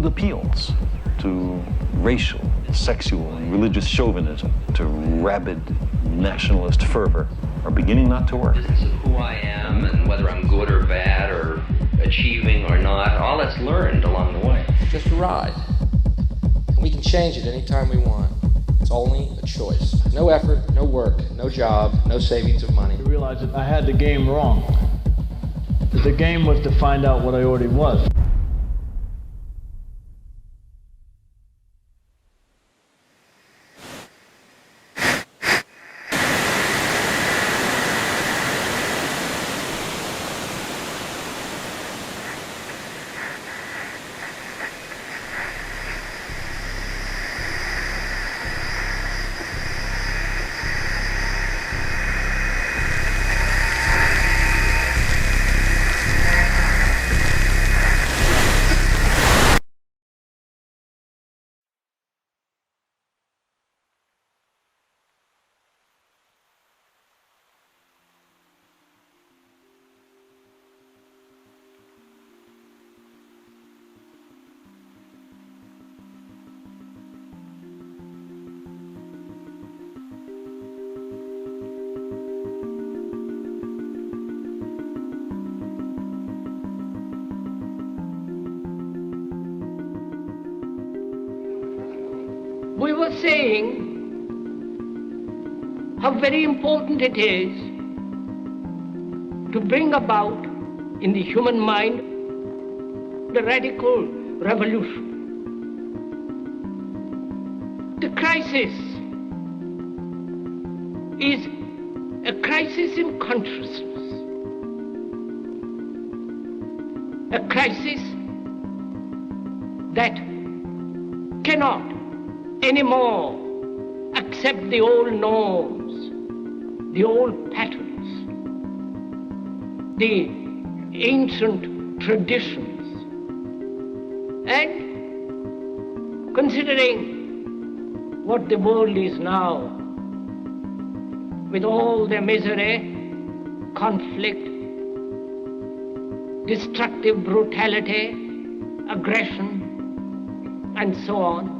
appeals to racial, sexual, and religious chauvinism, to rabid nationalist fervor, are beginning not to work. Business of who I am and whether I'm good or bad or achieving or not, all that's learned along the way. Just a ride. And we can change it anytime we want. It's only a choice. No effort, no work, no job, no savings of money. I realized that I had the game wrong. That the game was to find out what I already was. We were saying how very important it is to bring about in the human mind the radical revolution. The crisis is a crisis in consciousness, a crisis that cannot anymore accept the old norms, the old patterns, the ancient traditions. And considering what the world is now, with all the misery, conflict, destructive brutality, aggression, and so on,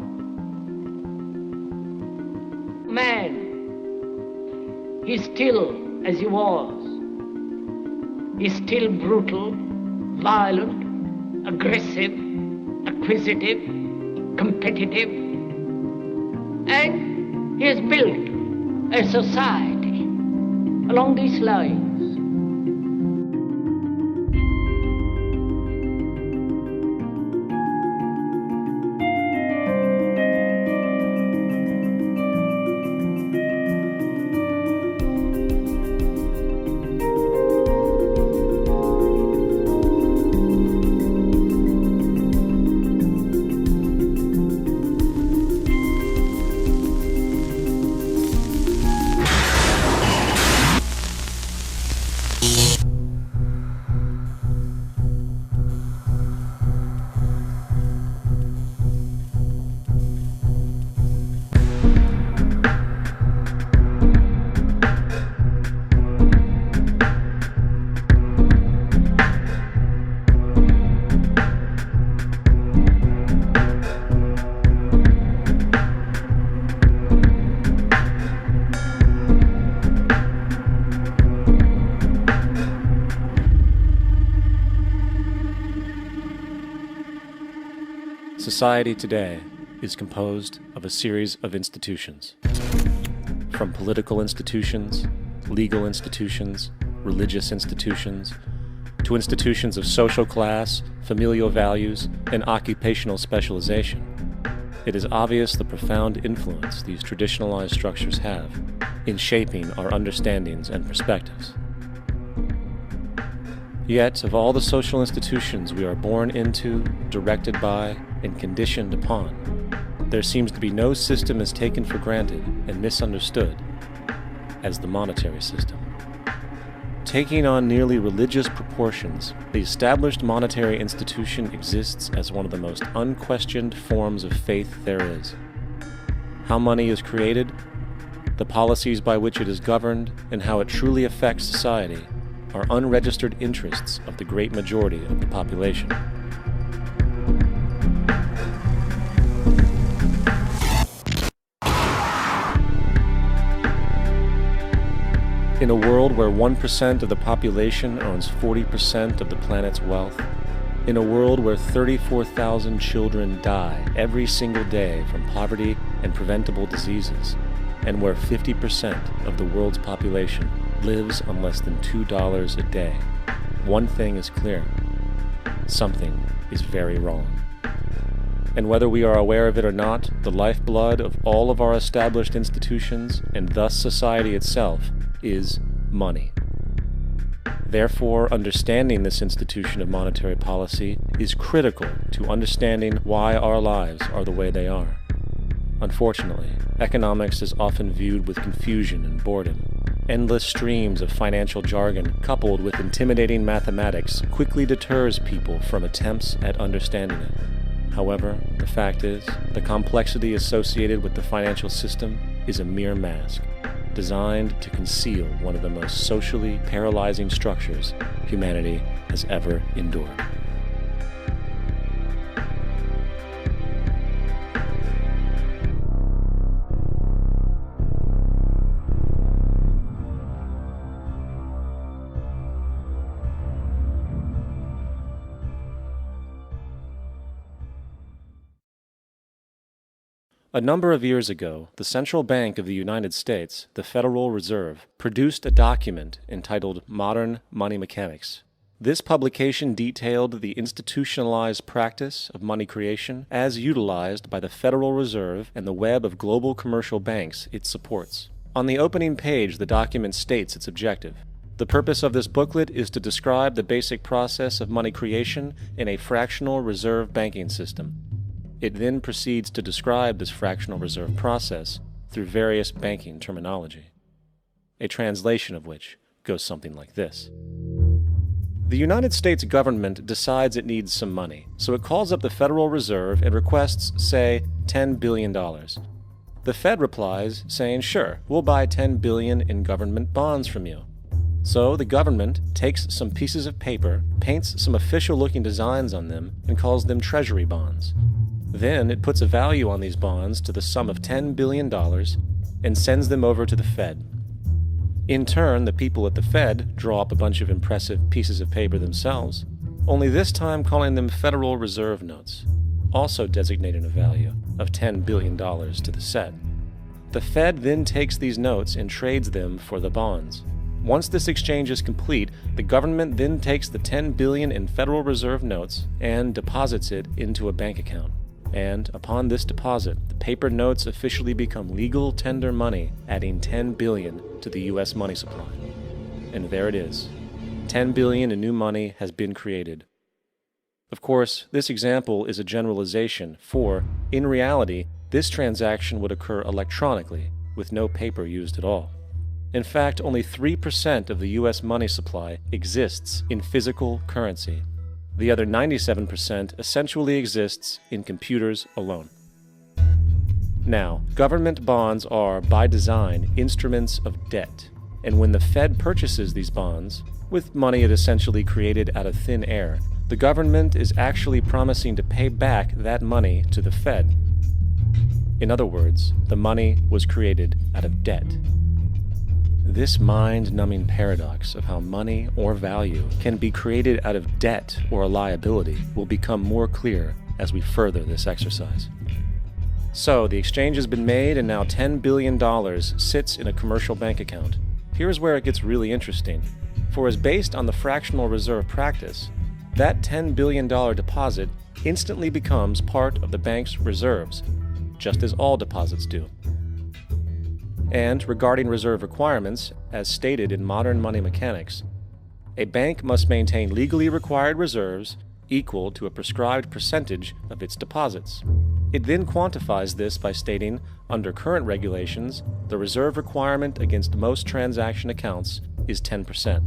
man is still as he was. He's still brutal, violent, aggressive, acquisitive, competitive, and he has built a society along these lines. Society today is composed of a series of institutions. From political institutions, legal institutions, religious institutions, to institutions of social class, familial values, and occupational specialization. It is obvious the profound influence these traditionalized structures have in shaping our understandings and perspectives. Yet, of all the social institutions we are born into, directed by, and conditioned upon, there seems to be no system as taken for granted and misunderstood as the monetary system. Taking on nearly religious proportions, the established monetary institution exists as one of the most unquestioned forms of faith there is. How money is created, the policies by which it is governed, and how it truly affects society are unregistered interests of the great majority of the population. In a world where 1% of the population owns 40% of the planet's wealth, in a world where 34,000 children die every single day from poverty and preventable diseases, and where 50% of the world's population lives on less than $2 a day, one thing is clear: something is very wrong. And whether we are aware of it or not, the lifeblood of all of our established institutions, and thus society itself, is money. Therefore, understanding this institution of monetary policy is critical to understanding why our lives are the way they are. Unfortunately, economics is often viewed with confusion and boredom. Endless streams of financial jargon coupled with intimidating mathematics quickly deters people from attempts at understanding it. However, the fact is, the complexity associated with the financial system is a mere mask, designed to conceal one of the most socially paralyzing structures humanity has ever endured. A number of years ago, the Central Bank of the United States, the Federal Reserve, produced a document entitled Modern Money Mechanics. This publication detailed the institutionalized practice of money creation as utilized by the Federal Reserve and the web of global commercial banks it supports. On the opening page, the document states its objective. The purpose of this booklet is to describe the basic process of money creation in a fractional reserve banking system. It then proceeds to describe this fractional reserve process through various banking terminology, a translation of which goes something like this. The United States government decides it needs some money, so it calls up the Federal Reserve and requests, say, $10 billion. The Fed replies, saying, sure, we'll buy $10 billion in government bonds from you. So the government takes some pieces of paper, paints some official-looking designs on them, and calls them treasury bonds. Then it puts a value on these bonds to the sum of $10 billion and sends them over to the Fed. In turn, the people at the Fed draw up a bunch of impressive pieces of paper themselves, only this time calling them Federal Reserve notes, also designating a value of $10 billion to the set. The Fed then takes these notes and trades them for the bonds. Once this exchange is complete, the government then takes the $10 billion in Federal Reserve notes and deposits it into a bank account. And upon this deposit, the paper notes officially become legal tender money, adding $10 billion to the U.S. money supply. And there it is. $10 billion in new money has been created. Of course, this example is a generalization, for, in reality, this transaction would occur electronically, with no paper used at all. In fact, only 3% of the U.S. money supply exists in physical currency. The other 97% essentially exists in computers alone. Now, government bonds are, by design, instruments of debt, and when the Fed purchases these bonds, with money it essentially created out of thin air, the government is actually promising to pay back that money to the Fed. In other words, the money was created out of debt. This mind-numbing paradox of how money or value can be created out of debt or a liability will become more clear as we further this exercise. So, the exchange has been made and now $10 billion sits in a commercial bank account. Here's where it gets really interesting. For as based on the fractional reserve practice, that $10 billion deposit instantly becomes part of the bank's reserves, just as all deposits do. And regarding reserve requirements, as stated in Modern Money Mechanics, a bank must maintain legally required reserves equal to a prescribed percentage of its deposits. It then quantifies this by stating, under current regulations, the reserve requirement against most transaction accounts is 10%.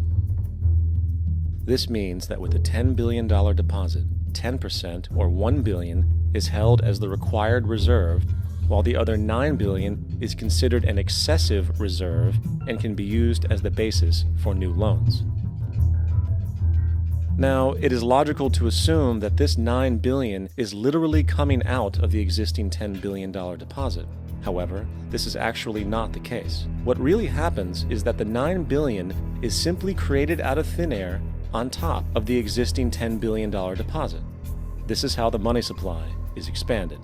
This means that with a $10 billion deposit, 10%, or $1 billion, is held as the required reserve, while the other $9 billion is considered an excessive reserve and can be used as the basis for new loans. Now, it is logical to assume that this $9 billion is literally coming out of the existing $10 billion deposit. However, this is actually not the case. What really happens is that the $9 billion is simply created out of thin air on top of the existing $10 billion deposit. This is how the money supply is expanded.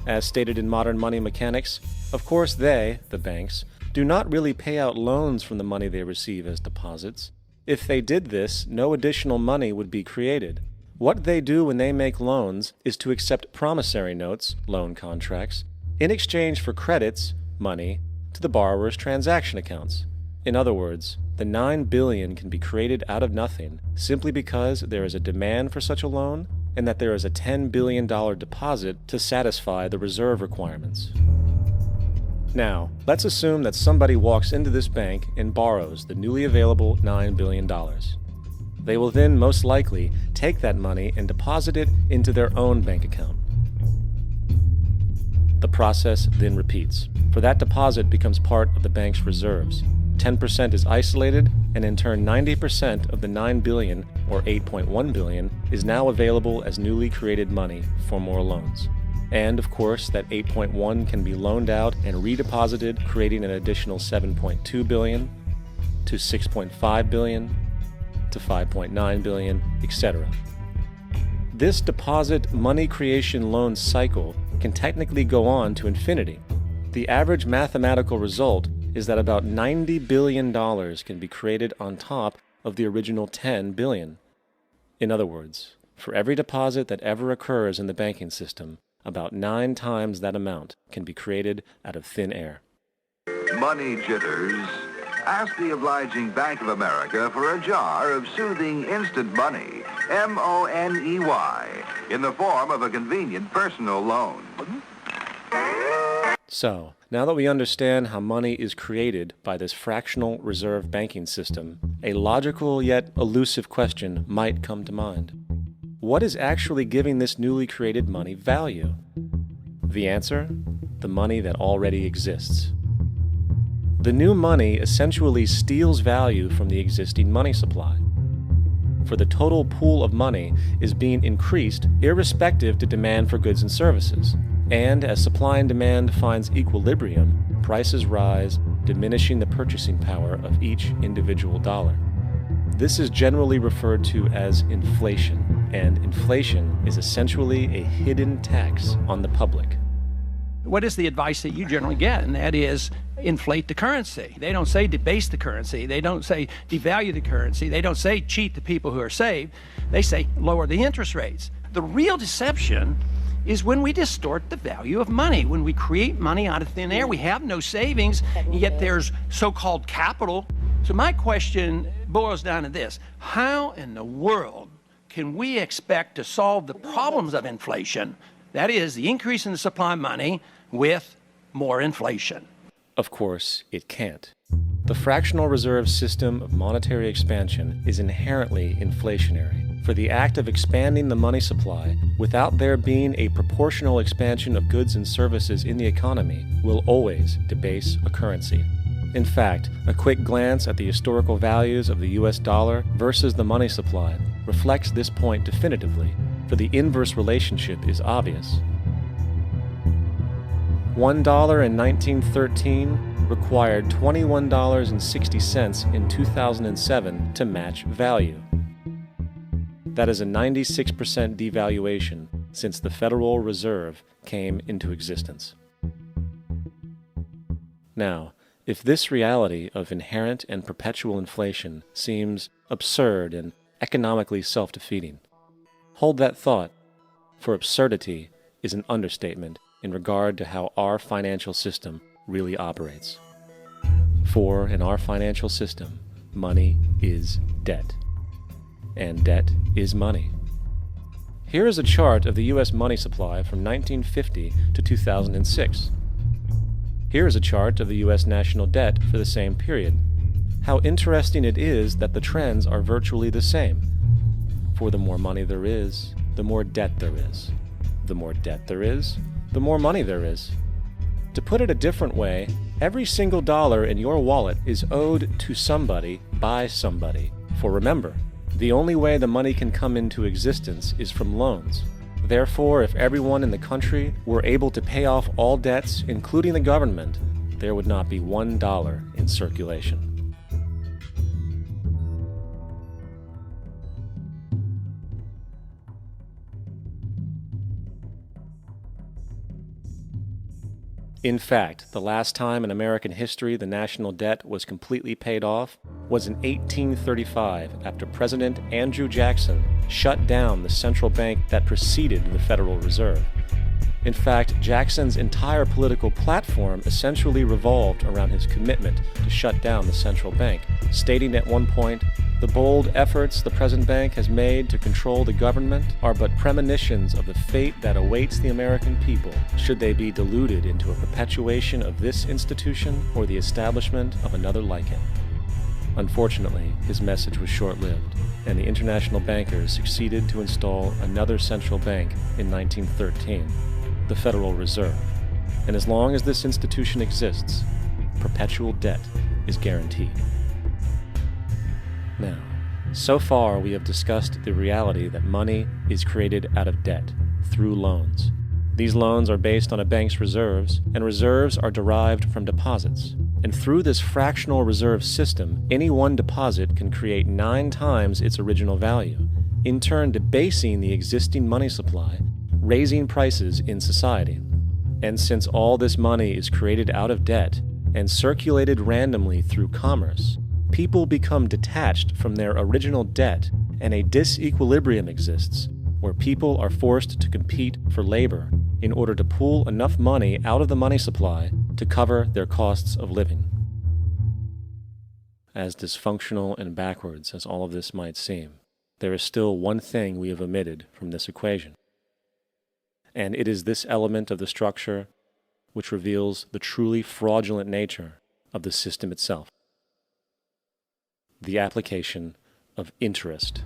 As stated in modern money mechanics, of course they, the banks, do not really pay out loans from the money they receive as deposits. If they did this, no additional money would be created. What they do when they make loans is to accept promissory notes, loan contracts, in exchange for credits, money, to the borrower's transaction accounts. In other words, the $9 billion can be created out of nothing simply because there is a demand for such a loan and that there is a $10 billion deposit to satisfy the reserve requirements. Now, let's assume that somebody walks into this bank and borrows the newly available $9 billion. They will then most likely take that money and deposit it into their own bank account. The process then repeats, for that deposit becomes part of the bank's reserves. 10% is isolated, and in turn 90% of the $9 billion, or $8.1 billion, is now available as newly created money for more loans. And of course, that 8.1 can be loaned out and redeposited, creating an additional 7.2 billion, to 6.5 billion, to 5.9 billion, etc. This deposit money creation loan cycle can technically go on to infinity. The average mathematical result is that about $90 billion can be created on top of the original $10 billion. In other words, for every deposit that ever occurs in the banking system, about 9 times that amount can be created out of thin air. Money jitters. Ask the obliging Bank of America for a jar of soothing instant money, M-O-N-E-Y, in the form of a convenient personal loan. So, now that we understand how money is created by this fractional reserve banking system, a logical yet elusive question might come to mind. What is actually giving this newly created money value? The answer? The money that already exists. The new money essentially steals value from the existing money supply. For the total pool of money is being increased irrespective to demand for goods and services. And as supply and demand finds equilibrium, prices rise, diminishing the purchasing power of each individual dollar. This is generally referred to as inflation, and inflation is essentially a hidden tax on the public. What is the advice that you generally get? And that is inflate the currency. They don't say debase the currency. They don't say devalue the currency. They don't say cheat the people who are saved. They say lower the interest rates. The real deception is when we distort the value of money. When we create money out of thin air, we have no savings, and yet there's so-called capital. So my question boils down to this: how in the world can we expect to solve the problems of inflation, that is, the increase in the supply of money, with more inflation? Of course, it can't. The fractional reserve system of monetary expansion is inherently inflationary. For the act of expanding the money supply without there being a proportional expansion of goods and services in the economy will always debase a currency. In fact, a quick glance at the historical values of the US dollar versus the money supply reflects this point definitively, for the inverse relationship is obvious. $1 in 1913 required $21.60 in 2007 to match value. That is a 96% devaluation since the Federal Reserve came into existence. Now, if this reality of inherent and perpetual inflation seems absurd and economically self-defeating, hold that thought, for absurdity is an understatement in regard to how our financial system really operates. For in our financial system, money is debt. And debt is money. Here is a chart of the U.S. money supply from 1950 to 2006. Here is a chart of the U.S. national debt for the same period. How interesting it is that the trends are virtually the same. For the more money there is, the more debt there is. The more debt there is, the more money there is. To put it a different way, every single dollar in your wallet is owed to somebody by somebody. For remember, the only way the money can come into existence is from loans. Therefore, if everyone in the country were able to pay off all debts, including the government, there would not be $1 in circulation. In fact, the last time in American history the national debt was completely paid off was in 1835 after President Andrew Jackson shut down the central bank that preceded the Federal Reserve. In fact, Jackson's entire political platform essentially revolved around his commitment to shut down the central bank, stating at one point, "The bold efforts the present bank has made to control the government are but premonitions of the fate that awaits the American people should they be deluded into a perpetuation of this institution or the establishment of another like it." Unfortunately, his message was short-lived, and the international bankers succeeded to install another central bank in 1913, the Federal Reserve. And as long as this institution exists, perpetual debt is guaranteed. Now, so far we have discussed the reality that money is created out of debt, through loans. These loans are based on a bank's reserves, and reserves are derived from deposits. And through this fractional reserve system, any one deposit can create 9 times its original value, in turn debasing the existing money supply, raising prices in society. And since all this money is created out of debt and circulated randomly through commerce, people become detached from their original debt, and a disequilibrium exists where people are forced to compete for labor in order to pull enough money out of the money supply to cover their costs of living. As dysfunctional and backwards as all of this might seem, there is still one thing we have omitted from this equation. And it is this element of the structure which reveals the truly fraudulent nature of the system itself: the application of interest.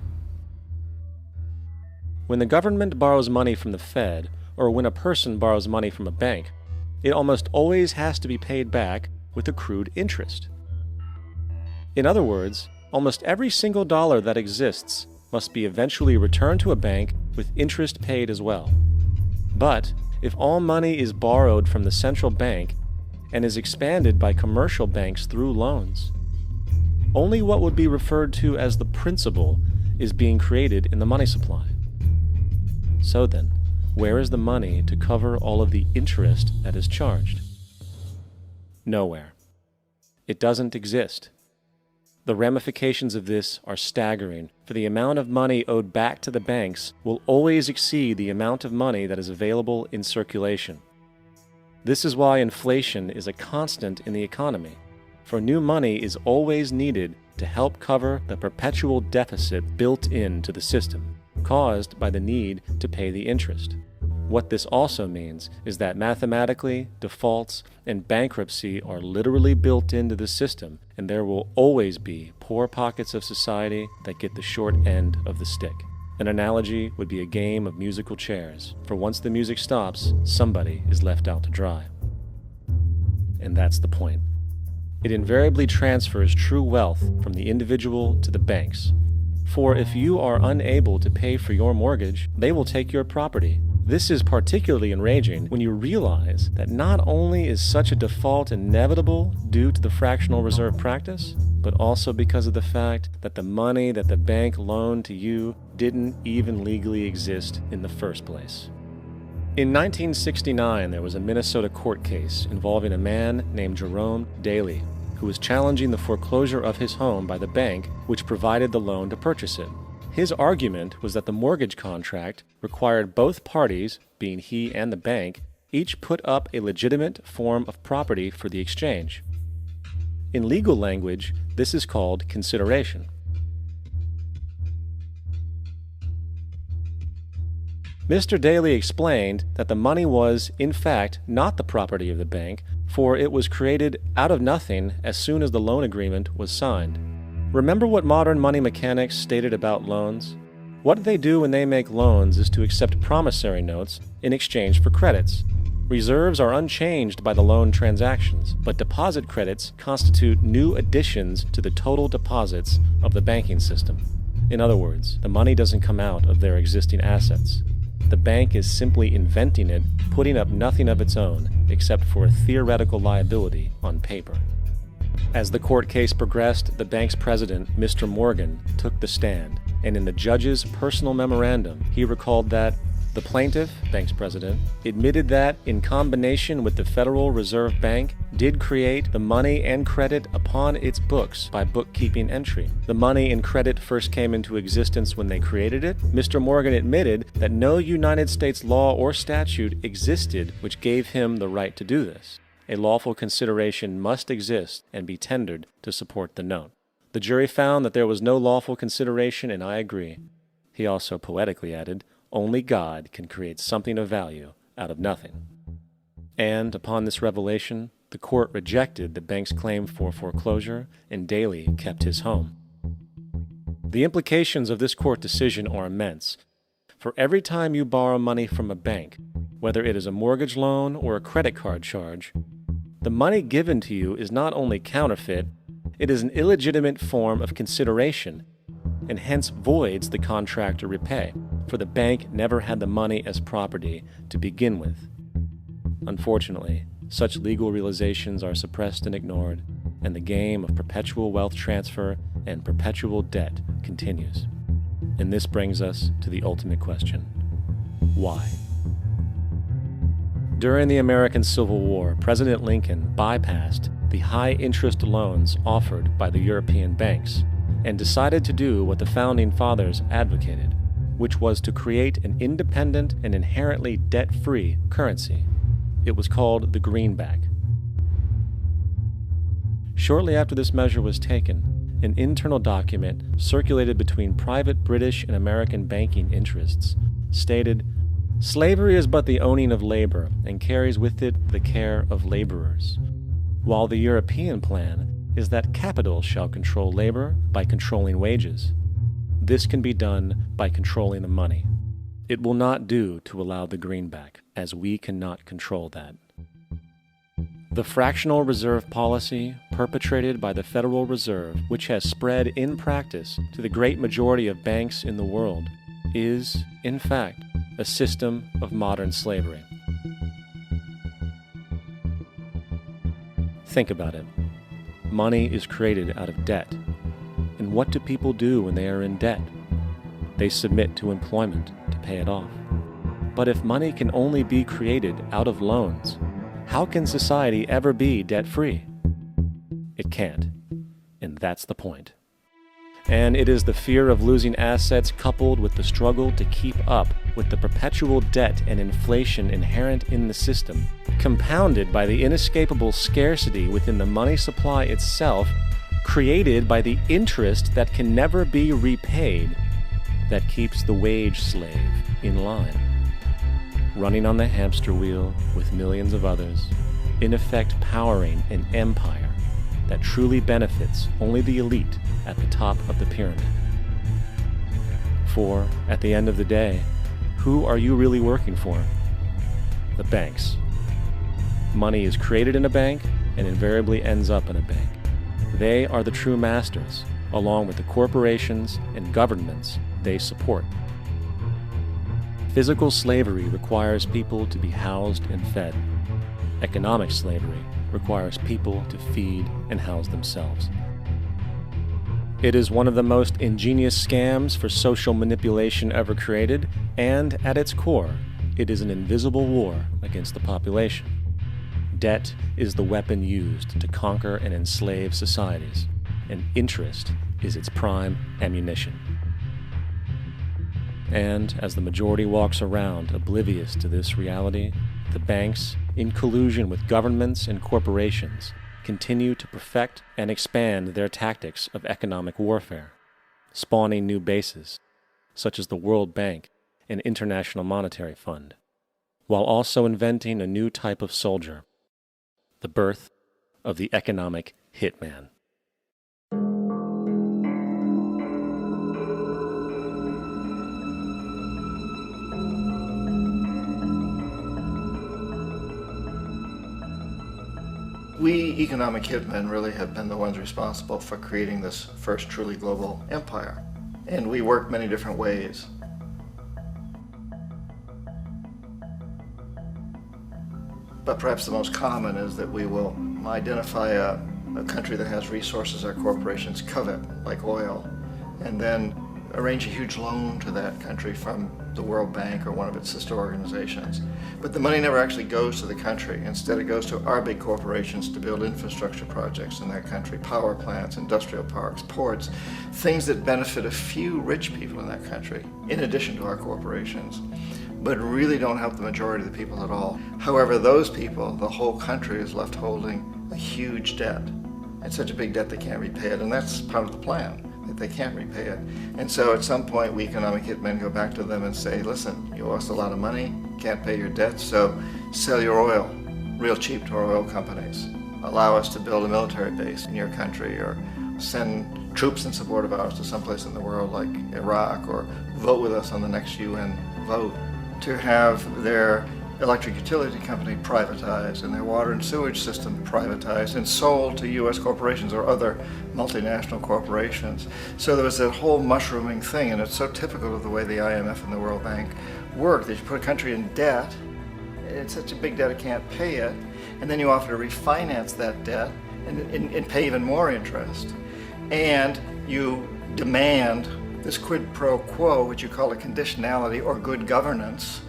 When the government borrows money from the Fed, or when a person borrows money from a bank, it almost always has to be paid back with accrued interest. In other words, almost every single dollar that exists must be eventually returned to a bank with interest paid as well. But if all money is borrowed from the central bank and is expanded by commercial banks through loans, only what would be referred to as the principal is being created in the money supply. So then, where is the money to cover all of the interest that is charged? Nowhere. It doesn't exist. The ramifications of this are staggering, for the amount of money owed back to the banks will always exceed the amount of money that is available in circulation. This is why inflation is a constant in the economy, for new money is always needed to help cover the perpetual deficit built into the system, caused by the need to pay the interest. What this also means is that mathematically, defaults and bankruptcy are literally built into the system, and there will always be poor pockets of society that get the short end of the stick. An analogy would be a game of musical chairs, for once the music stops, somebody is left out to dry. And that's the point. It invariably transfers true wealth from the individual to the banks. For if you are unable to pay for your mortgage, they will take your property. This is particularly enraging when you realize that not only is such a default inevitable due to the fractional reserve practice, but also because of the fact that the money that the bank loaned to you didn't even legally exist in the first place. In 1969, there was a Minnesota court case involving a man named Jerome Daly, who was challenging the foreclosure of his home by the bank which provided the loan to purchase it. His argument was that the mortgage contract required both parties, being he and the bank, each put up a legitimate form of property for the exchange. In legal language, this is called consideration. Mr. Daly explained that the money was, in fact, not the property of the bank, for it was created out of nothing as soon as the loan agreement was signed. Remember what modern money mechanics stated about loans? What they do when they make loans is to accept promissory notes in exchange for credits. Reserves are unchanged by the loan transactions, but deposit credits constitute new additions to the total deposits of the banking system. In other words, the money doesn't come out of their existing assets. the bank is simply inventing it, putting up nothing of its own except for a theoretical liability on paper. As the court case progressed, the bank's president, Mr. Morgan, took the stand, and in the judge's personal memorandum, he recalled that the plaintiff, bank's president, admitted that, in combination with the Federal Reserve Bank, did create the money and credit upon its books by bookkeeping entry. The money and credit first came into existence when they created it. Mr. Morgan admitted that no United States law or statute existed which gave him the right to do this. A lawful consideration must exist and be tendered to support the note. The jury found that there was no lawful consideration, and I agree. He also poetically added, "Only God can create something of value out of nothing." And upon this revelation, the court rejected the bank's claim for foreclosure, and Daly kept his home. The implications of this court decision are immense. For every time you borrow money from a bank, whether it is a mortgage loan or a credit card charge, the money given to you is not only counterfeit, it is an illegitimate form of consideration, and hence voids the contract to repay, for the bank never had the money as property to begin with. Unfortunately, such legal realizations are suppressed and ignored, and the game of perpetual wealth transfer and perpetual debt continues. And this brings us to the ultimate question: why? During the American Civil War, President Lincoln bypassed the high-interest loans offered by the European banks and decided to do what the Founding Fathers advocated, which was to create an independent and inherently debt-free currency. It was called the greenback. Shortly after this measure was taken, an internal document circulated between private British and American banking interests stated, "Slavery is but the owning of labor and carries with it the care of laborers, while the European plan is that capital shall control labor by controlling wages. This can be done by controlling the money. It will not do to allow the greenback, as we cannot control that." The fractional reserve policy perpetrated by the Federal Reserve, which has spread in practice to the great majority of banks in the world, is, in fact, a system of modern slavery. Think about it. Money is created out of debt. And what do people do when they are in debt? They submit to employment to pay it off. But if money can only be created out of loans, how can society ever be debt-free? It can't. And that's the point. And it is the fear of losing assets coupled with the struggle to keep up with the perpetual debt and inflation inherent in the system, compounded by the inescapable scarcity within the money supply itself, created by the interest that can never be repaid, that keeps the wage slave in line, running on the hamster wheel with millions of others, in effect powering an empire that truly benefits only the elite at the top of the pyramid. For, at the end of the day, who are you really working for? The banks. Money is created in a bank and invariably ends up in a bank. They are the true masters, along with the corporations and governments they support. Physical slavery requires people to be housed and fed. Economic slavery requires people to feed and house themselves. It is one of the most ingenious scams for social manipulation ever created, and at its core, it is an invisible war against the population. Debt is the weapon used to conquer and enslave societies, and interest is its prime ammunition. And as the majority walks around oblivious to this reality, the banks, in collusion with governments and corporations, continue to perfect and expand their tactics of economic warfare, spawning new bases, such as the World Bank and International Monetary Fund, while also inventing a new type of soldier, the birth of the economic hitman. We economic hitmen really have been the ones responsible for creating this first truly global empire. And we work many different ways. But perhaps the most common is that we will identify a country that has resources our corporations covet, like oil, and then arrange a huge loan to that country from the World Bank or one of its sister organizations. But the money never actually goes to the country. Instead, it goes to our big corporations to build infrastructure projects in that country, power plants, industrial parks, ports, things that benefit a few rich people in that country, in addition to our corporations, but really don't help the majority of the people at all. However, those people, the whole country is left holding a huge debt. It's such a big debt they can't repay it, and that's part of the plan, that they can't repay it. And so at some point, we economic hitmen go back to them and say, listen, you owe us a lot of money, can't pay your debts, so sell your oil real cheap to our oil companies. Allow us to build a military base in your country, or send troops in support of ours to someplace in the world like Iraq, or vote with us on the next UN vote. To have their electric utility company privatized and their water and sewage system privatized and sold to U.S. corporations or other multinational corporations. So there was that whole mushrooming thing, and it's so typical of the way the IMF and the World Bank work, that you put a country in debt, it's such a big debt it can't pay it, and then you offer to refinance that debt and pay even more interest. And you demand this quid pro quo, which you call a conditionality or good governance,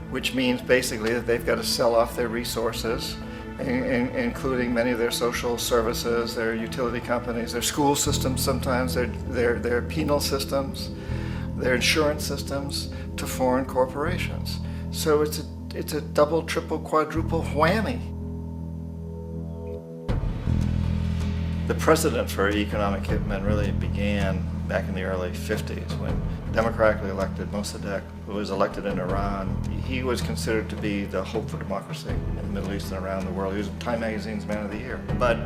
which means basically that they've got to sell off their resources, including many of their social services, their utility companies, their school systems sometimes, their penal systems, their insurance systems, to foreign corporations. So it's a double, triple, quadruple whammy. The precedent for economic hitmen really began back in the early 50s when democratically elected Mossadegh, who was elected in Iran, he was considered to be the hope for democracy in the Middle East and around the world. He was Time Magazine's Man of the Year. But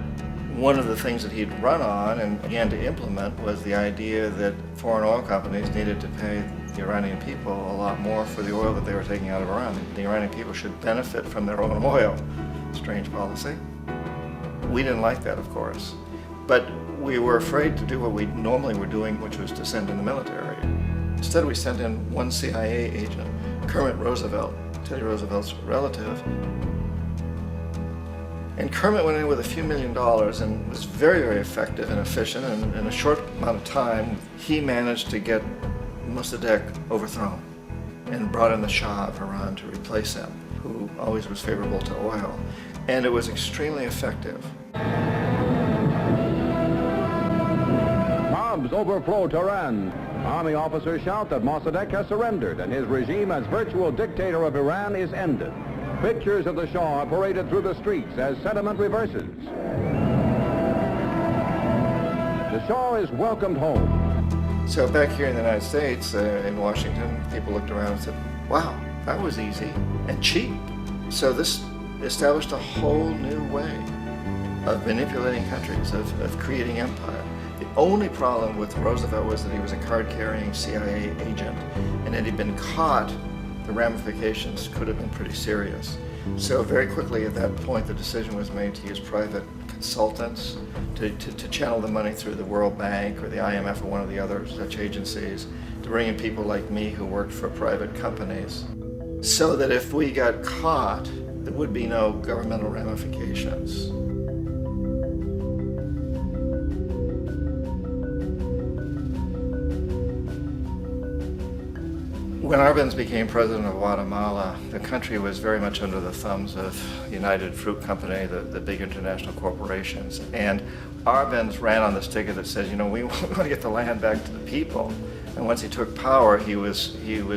one of the things that he'd run on and began to implement was the idea that foreign oil companies needed to pay the Iranian people a lot more for the oil that they were taking out of Iran. The Iranian people should benefit from their own oil. Strange policy. We didn't like that, of course. But we were afraid to do what we normally were doing, which was to send in the military. Instead, we sent in one CIA agent, Kermit Roosevelt, Teddy Roosevelt's relative. And Kermit went in with a few $1 million and was very, very effective and efficient. And in a short amount of time, he managed to get Mossadegh overthrown and brought in the Shah of Iran to replace him, who always was favorable to oil. And it was extremely effective. Mobs overflow Tehran. Army officers shout that Mossadegh has surrendered and his regime as virtual dictator of Iran is ended. Pictures of the Shah are paraded through the streets as sentiment reverses. The Shah is welcomed home. So back here in the United States, in Washington, people looked around and said, wow, that was easy and cheap. So this established a whole new way of manipulating countries, of creating empire. The only problem with Roosevelt was that he was a card-carrying CIA agent, and had he been caught, the ramifications could have been pretty serious. So very quickly at that point, the decision was made to use private consultants to channel the money through the World Bank or the IMF or one of the other such agencies, to bring in people like me who worked for private companies, so that if we got caught, there would be no governmental ramifications. When Arbenz became president of Guatemala, the country was very much under the thumbs of United Fruit Company, the big international corporations. And Arbenz ran on this ticket that says, you know, we want to get the land back to the people. And once he took power, he was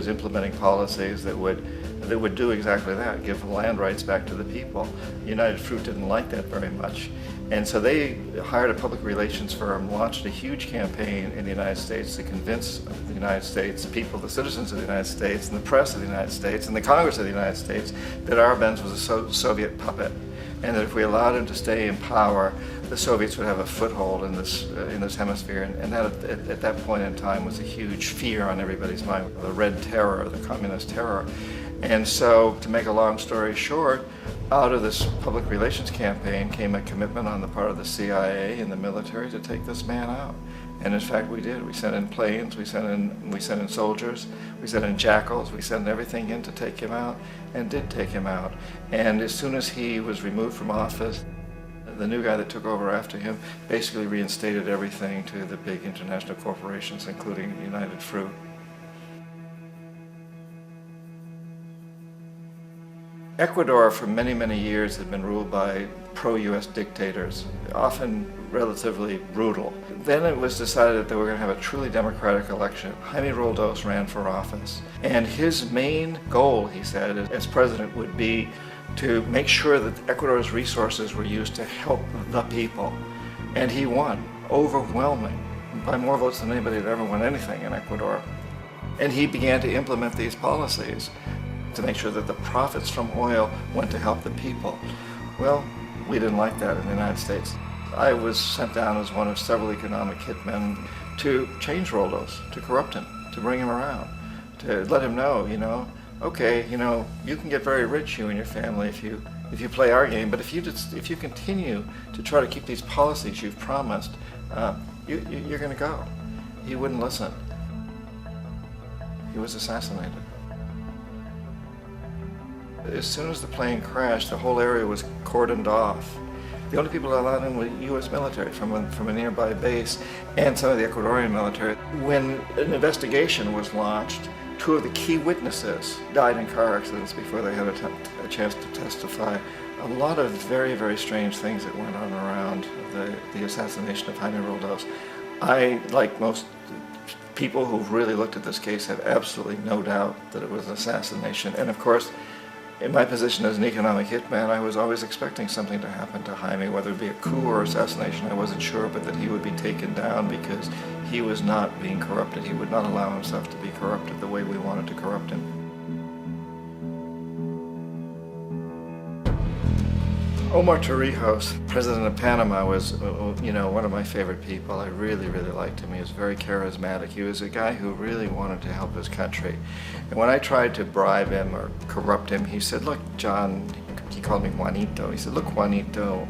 implementing policies that would do exactly that, give the land rights back to the people. United Fruit didn't like that very much. And so they hired a public relations firm, launched a huge campaign in the United States to convince the United States people, the citizens of the United States, and the press of the United States, and the Congress of the United States, that Arbenz was a Soviet puppet, and that if we allowed him to stay in power, the Soviets would have a foothold in this hemisphere. And that at that point in time was a huge fear on everybody's mind, the Red Terror, the Communist terror. And so, to make a long story short, out of this public relations campaign came a commitment on the part of the CIA and the military to take this man out. And in fact, we did. We sent in planes, we sent in soldiers, we sent in jackals, we sent everything in to take him out, and did take him out. And as soon as he was removed from office, the new guy that took over after him basically reinstated everything to the big international corporations, including United Fruit. Ecuador for many, many years had been ruled by pro-US dictators, often relatively brutal. Then it was decided that they were going to have a truly democratic election. Jaime Roldos ran for office, and his main goal, he said, as president would be to make sure that Ecuador's resources were used to help the people. And he won, overwhelming, by more votes than anybody had ever won anything in Ecuador. And he began to implement these policies to make sure that the profits from oil went to help the people. Well, we didn't like that in the United States. I was sent down as one of several economic hitmen to change Roldos, to corrupt him, to bring him around, to let him know, okay, you can get very rich, you and your family, if you play our game, but if you continue to try to keep these policies you've promised, you're going to go. He wouldn't listen. He was assassinated. As soon as the plane crashed, the whole area was cordoned off. The only people allowed in were U.S. military from a nearby base and some of the Ecuadorian military. When an investigation was launched, 2 of the key witnesses died in car accidents before they had a chance to testify. A lot of very, very strange things that went on around the assassination of Jaime Roldos. I, like most people who've really looked at this case, have absolutely no doubt that it was an assassination. And of course, in my position as an economic hitman, I was always expecting something to happen to Jaime, whether it be a coup or assassination, I wasn't sure, but that he would be taken down because he was not being corrupted. He would not allow himself to be corrupted the way we wanted to corrupt him. Omar Torrijos, president of Panama, was one of my favorite people. I really, really liked him. He was very charismatic. He was a guy who really wanted to help his country. And when I tried to bribe him or corrupt him, he said, look, John, he called me Juanito. He said, look, Juanito,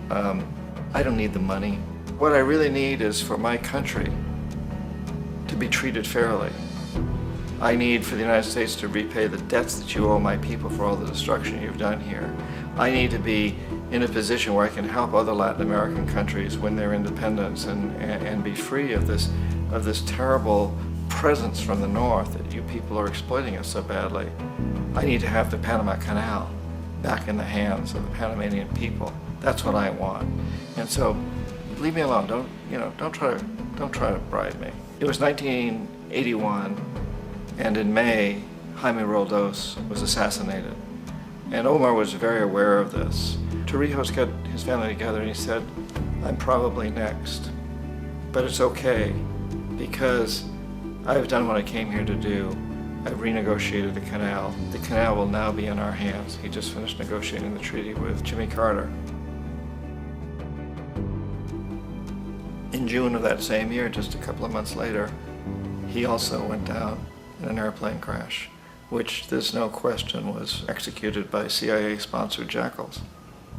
I don't need the money. What I really need is for my country to be treated fairly. I need for the United States to repay the debts that you owe my people for all the destruction you've done here. I need to be in a position where I can help other Latin American countries win their independence and be free of this terrible presence from the north that you people are exploiting us so badly. I need to have the Panama Canal back in the hands of the Panamanian people. That's what I want. And so, leave me alone. Don't try to bribe me. It was 1981, and in May, Jaime Roldos was assassinated. And Omar was very aware of this. Torrijos got his family together and he said, I'm probably next, but it's okay because I've done what I came here to do. I've renegotiated the canal. The canal will now be in our hands. He just finished negotiating the treaty with Jimmy Carter. In June of that same year, just a couple of months later, he also went down in an airplane crash, which there's no question was executed by CIA-sponsored jackals.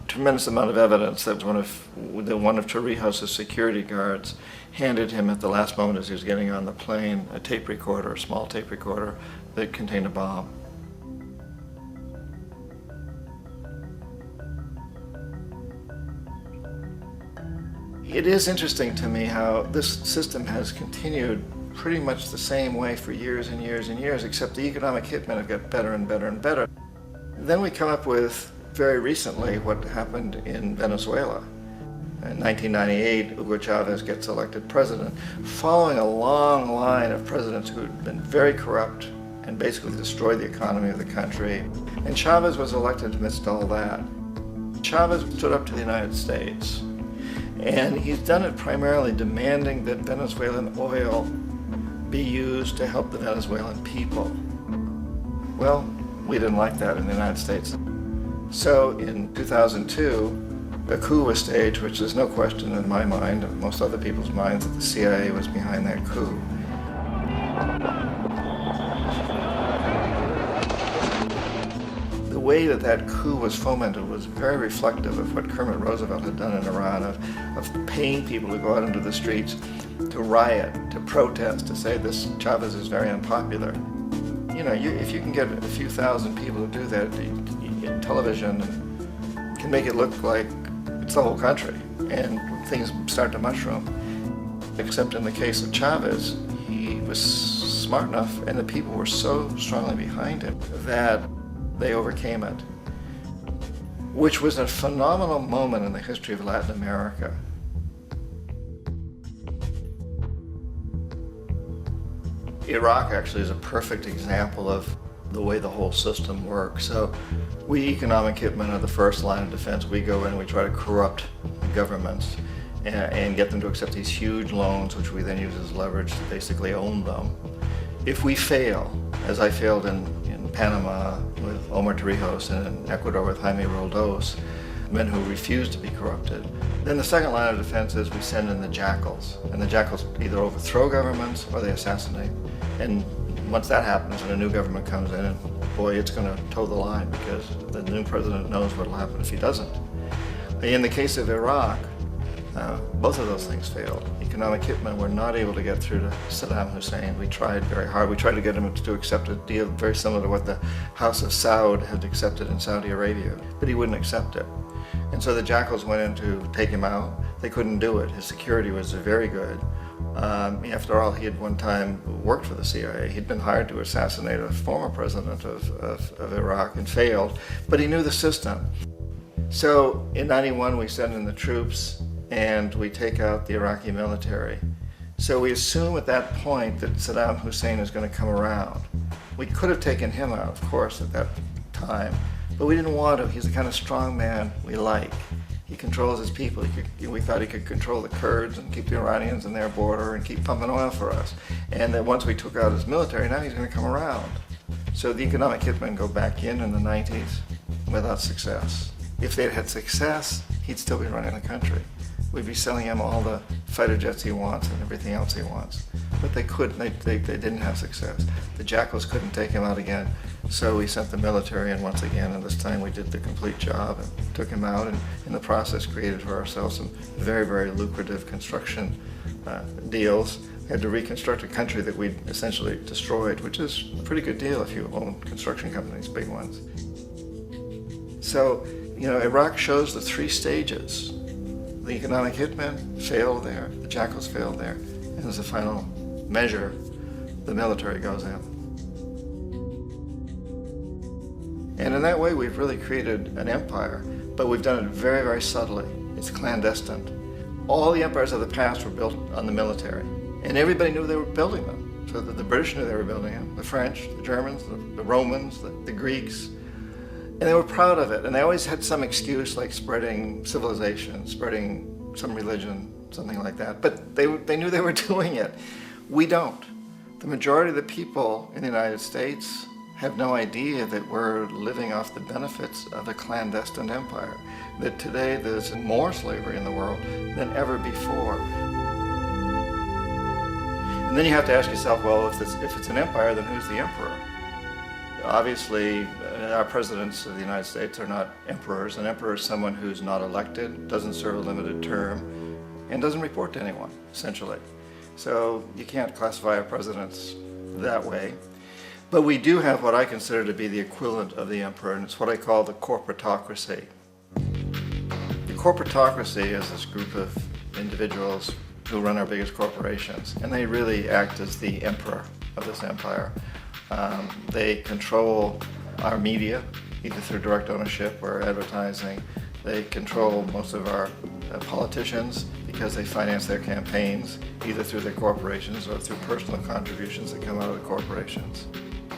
Tremendous amount of evidence that one of Torrijos' security guards handed him at the last moment as he was getting on the plane a tape recorder, a small tape recorder that contained a bomb. It is interesting to me how this system has continued pretty much the same way for years and years and years, except the economic hitmen have got better and better and better. Then we come up with, very recently, what happened in Venezuela. In 1998, Hugo Chavez gets elected president, following a long line of presidents who had been very corrupt and basically destroyed the economy of the country. And Chavez was elected amidst all that. Chavez stood up to the United States, and he's done it primarily demanding that Venezuelan oil be used to help the Venezuelan people. Well, we didn't like that in the United States. So in 2002, a coup was staged, which there's no question in my mind, and most other people's minds, that the CIA was behind that coup. The way that coup was fomented was very reflective of what Kermit Roosevelt had done in Iran, of paying people to go out into the streets, to riot, to protest, to say this Chavez is very unpopular. You know, if you can get a few thousand people to do that, television can make it look like it's the whole country, and things start to mushroom. Except in the case of Chavez, he was smart enough, and the people were so strongly behind him that they overcame it, which was a phenomenal moment in the history of Latin America. Iraq actually is a perfect example of the way the whole system works. So we economic hitmen are the first line of defense. We go in and we try to corrupt governments and get them to accept these huge loans, which we then use as leverage to basically own them. If we fail, as I failed in Panama with Omar Torrijos and in Ecuador with Jaime Roldos, men who refused to be corrupted, then the second line of defense is we send in the jackals. And the jackals either overthrow governments or they assassinate. And once that happens and a new government comes in, and boy, it's going to toe the line because the new president knows what will happen if he doesn't. In the case of Iraq, both of those things failed. Economic hitmen were not able to get through to Saddam Hussein. We tried very hard. We tried to get him to accept a deal very similar to what the House of Saud had accepted in Saudi Arabia, but he wouldn't accept it. And so the jackals went in to take him out. They couldn't do it. His security was very good. After all, he had one time worked for the CIA. He'd been hired to assassinate a former president of Iraq and failed, but he knew the system. So in '91, we send in the troops and we take out the Iraqi military. So we assume at that point that Saddam Hussein is going to come around. We could have taken him out, of course, at that time, but we didn't want to. He's the kind of strong man we like. He controls his people. We thought he could control the Kurds and keep the Iranians in their border and keep pumping oil for us. And that once we took out his military, now he's going to come around. So the economic hitmen go back in the 90s without success. If they'd had success, he'd still be running the country. We'd be selling him all the fighter jets he wants and everything else he wants. But they couldn't, they didn't have success. The jackals couldn't take him out again, so we sent the military in once again, and this time we did the complete job and took him out, and in the process created for ourselves some very, very lucrative construction deals. We had to reconstruct a country that we'd essentially destroyed, which is a pretty good deal if you own construction companies, big ones. So, you know, Iraq shows the three stages. The economic hitmen failed there, the jackals failed there, and as a final measure, the military goes in. And in that way, we've really created an empire, but we've done it very, very subtly. It's clandestine. All the empires of the past were built on the military, and everybody knew they were building them. So that the British knew they were building them, the French, the Germans, the Romans, the Greeks. And they were proud of it, and they always had some excuse like spreading civilization, spreading some religion, something like that. But they knew they were doing it. We don't. The majority of the people in the United States have no idea that we're living off the benefits of a clandestine empire, that today there's more slavery in the world than ever before. And then you have to ask yourself, well, if it's an empire, then who's the emperor? Obviously, our presidents of the United States are not emperors. An emperor is someone who's not elected, doesn't serve a limited term, and doesn't report to anyone, essentially. So you can't classify our presidents that way. But we do have what I consider to be the equivalent of the emperor, and it's what I call the corporatocracy. The corporatocracy is this group of individuals who run our biggest corporations, and they really act as the emperor of this empire. They control our media, either through direct ownership or advertising. They control most of our politicians because they finance their campaigns, either through their corporations or through personal contributions that come out of the corporations.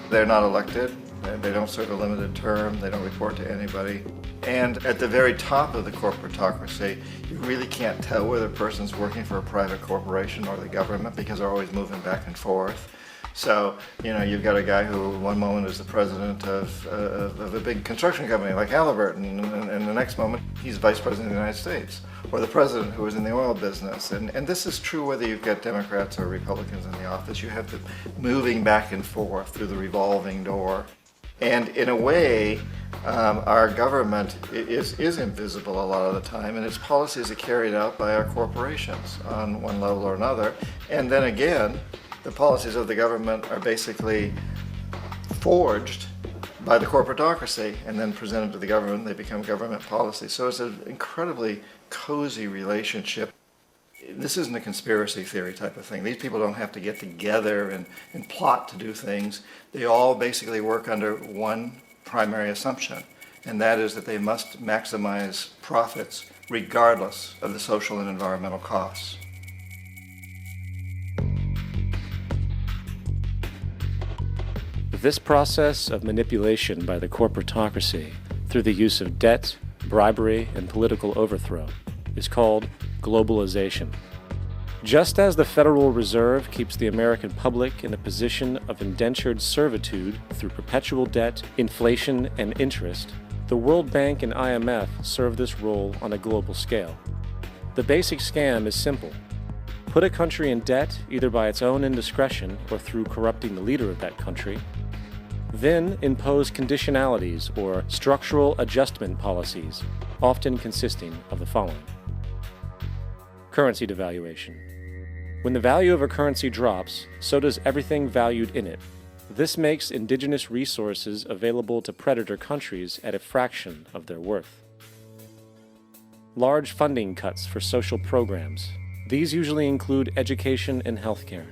They're not elected, they don't serve a limited term, they don't report to anybody. And at the very top of the corporatocracy, you really can't tell whether a person's working for a private corporation or the government because they're always moving back and forth. So, you know, you've got a guy who one moment is the president of a big construction company like Halliburton, and the next moment he's vice president of the United States, or the president who was in the oil business. And this is true whether you've got Democrats or Republicans in the office. You have the moving back and forth through the revolving door. And in a way, our government is invisible a lot of the time, and its policies are carried out by our corporations on one level or another. And then again, the policies of the government are basically forged by the corporatocracy and then presented to the government. They become government policy. So it's an incredibly cozy relationship. This isn't a conspiracy theory type of thing. These people don't have to get together and plot to do things. They all basically work under one primary assumption, and that is that they must maximize profits regardless of the social and environmental costs. This process of manipulation by the corporatocracy through the use of debt, bribery, and political overthrow is called globalization. Just as the Federal Reserve keeps the American public in a position of indentured servitude through perpetual debt, inflation, and interest, the World Bank and IMF serve this role on a global scale. The basic scam is simple. Put a country in debt either by its own indiscretion or through corrupting the leader of that country, then impose conditionalities or structural adjustment policies, often consisting of the following. Currency devaluation. When the value of a currency drops, so does everything valued in it. This makes indigenous resources available to predator countries at a fraction of their worth. Large funding cuts for social programs. These usually include education and healthcare,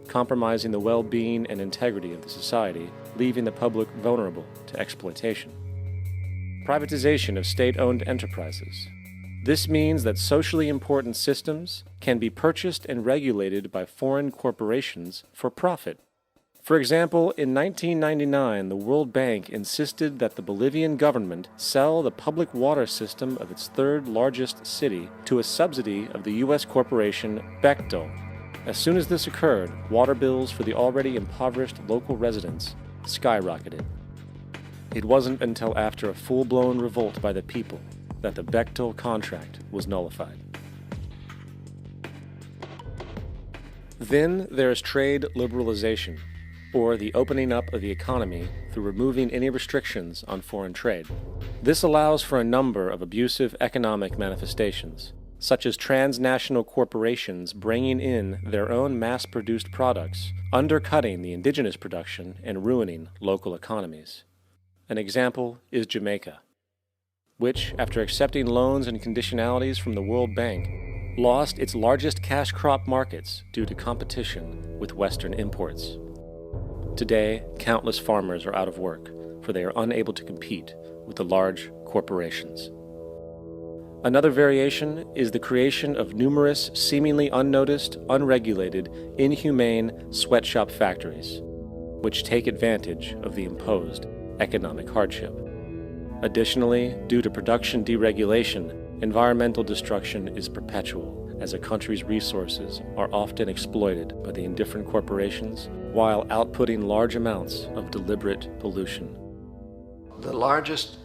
compromising the well-being and integrity of the society, leaving the public vulnerable to exploitation. Privatization of state-owned enterprises. This means that socially important systems can be purchased and regulated by foreign corporations for profit. For example, in 1999, the World Bank insisted that the Bolivian government sell the public water system of its third largest city to a subsidy of the U.S. corporation Bechtel. As soon as this occurred, water bills for the already impoverished local residents skyrocketed. It wasn't until after a full-blown revolt by the people that the Bechtel contract was nullified. Then there is trade liberalization, or the opening up of the economy through removing any restrictions on foreign trade. This allows for a number of abusive economic manifestations, such as transnational corporations bringing in their own mass-produced products, undercutting the indigenous production and ruining local economies. An example is Jamaica, which, after accepting loans and conditionalities from the World Bank, lost its largest cash crop markets due to competition with Western imports. Today, countless farmers are out of work, for they are unable to compete with the large corporations. Another variation is the creation of numerous seemingly unnoticed, unregulated, inhumane sweatshop factories, which take advantage of the imposed economic hardship. Additionally, due to production deregulation, environmental destruction is perpetual, as a country's resources are often exploited by the indifferent corporations while outputting large amounts of deliberate pollution. The largest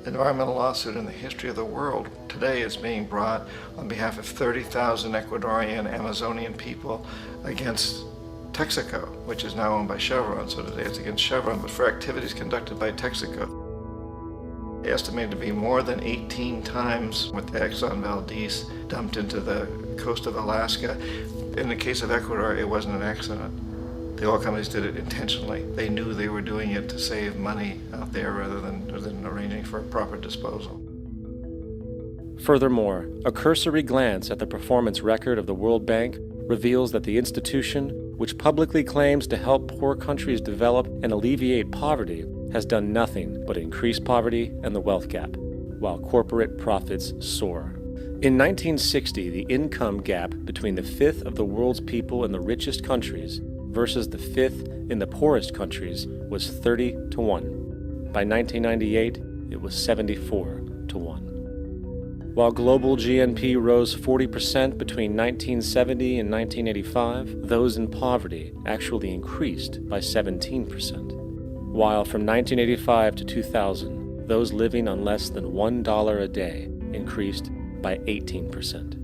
environmental lawsuit in the history of the world today is being brought on behalf of 30,000 Ecuadorian Amazonian people against Texaco, which is now owned by Chevron. So today it's against Chevron, but for activities conducted by Texaco. Estimated to be more than 18 times what the Exxon Valdez dumped into the coast of Alaska. In the case of Ecuador, it wasn't an accident. The oil companies did it intentionally. They knew they were doing it to save money out there rather than arranging for proper disposal. Furthermore, a cursory glance at the performance record of the World Bank reveals that the institution, which publicly claims to help poor countries develop and alleviate poverty, has done nothing but increase poverty and the wealth gap, while corporate profits soar. In 1960, the income gap between the fifth of the world's people in the richest countries versus the fifth in the poorest countries was 30 to 1. By 1998, it was 74 to 1. While global GNP rose 40% between 1970 and 1985, those in poverty actually increased by 17%. While from 1985 to 2000, those living on less than $1 a day increased by 18%.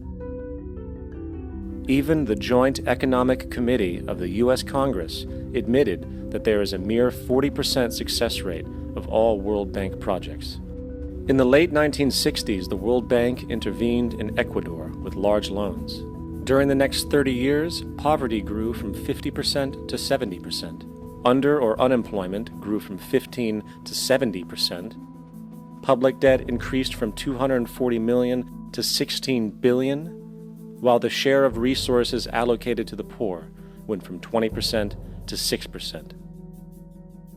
Even the Joint Economic Committee of the U.S. Congress admitted that there is a mere 40% success rate of all World Bank projects. In the late 1960s, the World Bank intervened in Ecuador with large loans. During the next 30 years, poverty grew from 50% to 70%. Under or unemployment grew from 15 to 70%. Public debt increased from 240 million to 16 billion, while the share of resources allocated to the poor went from 20% to 6%.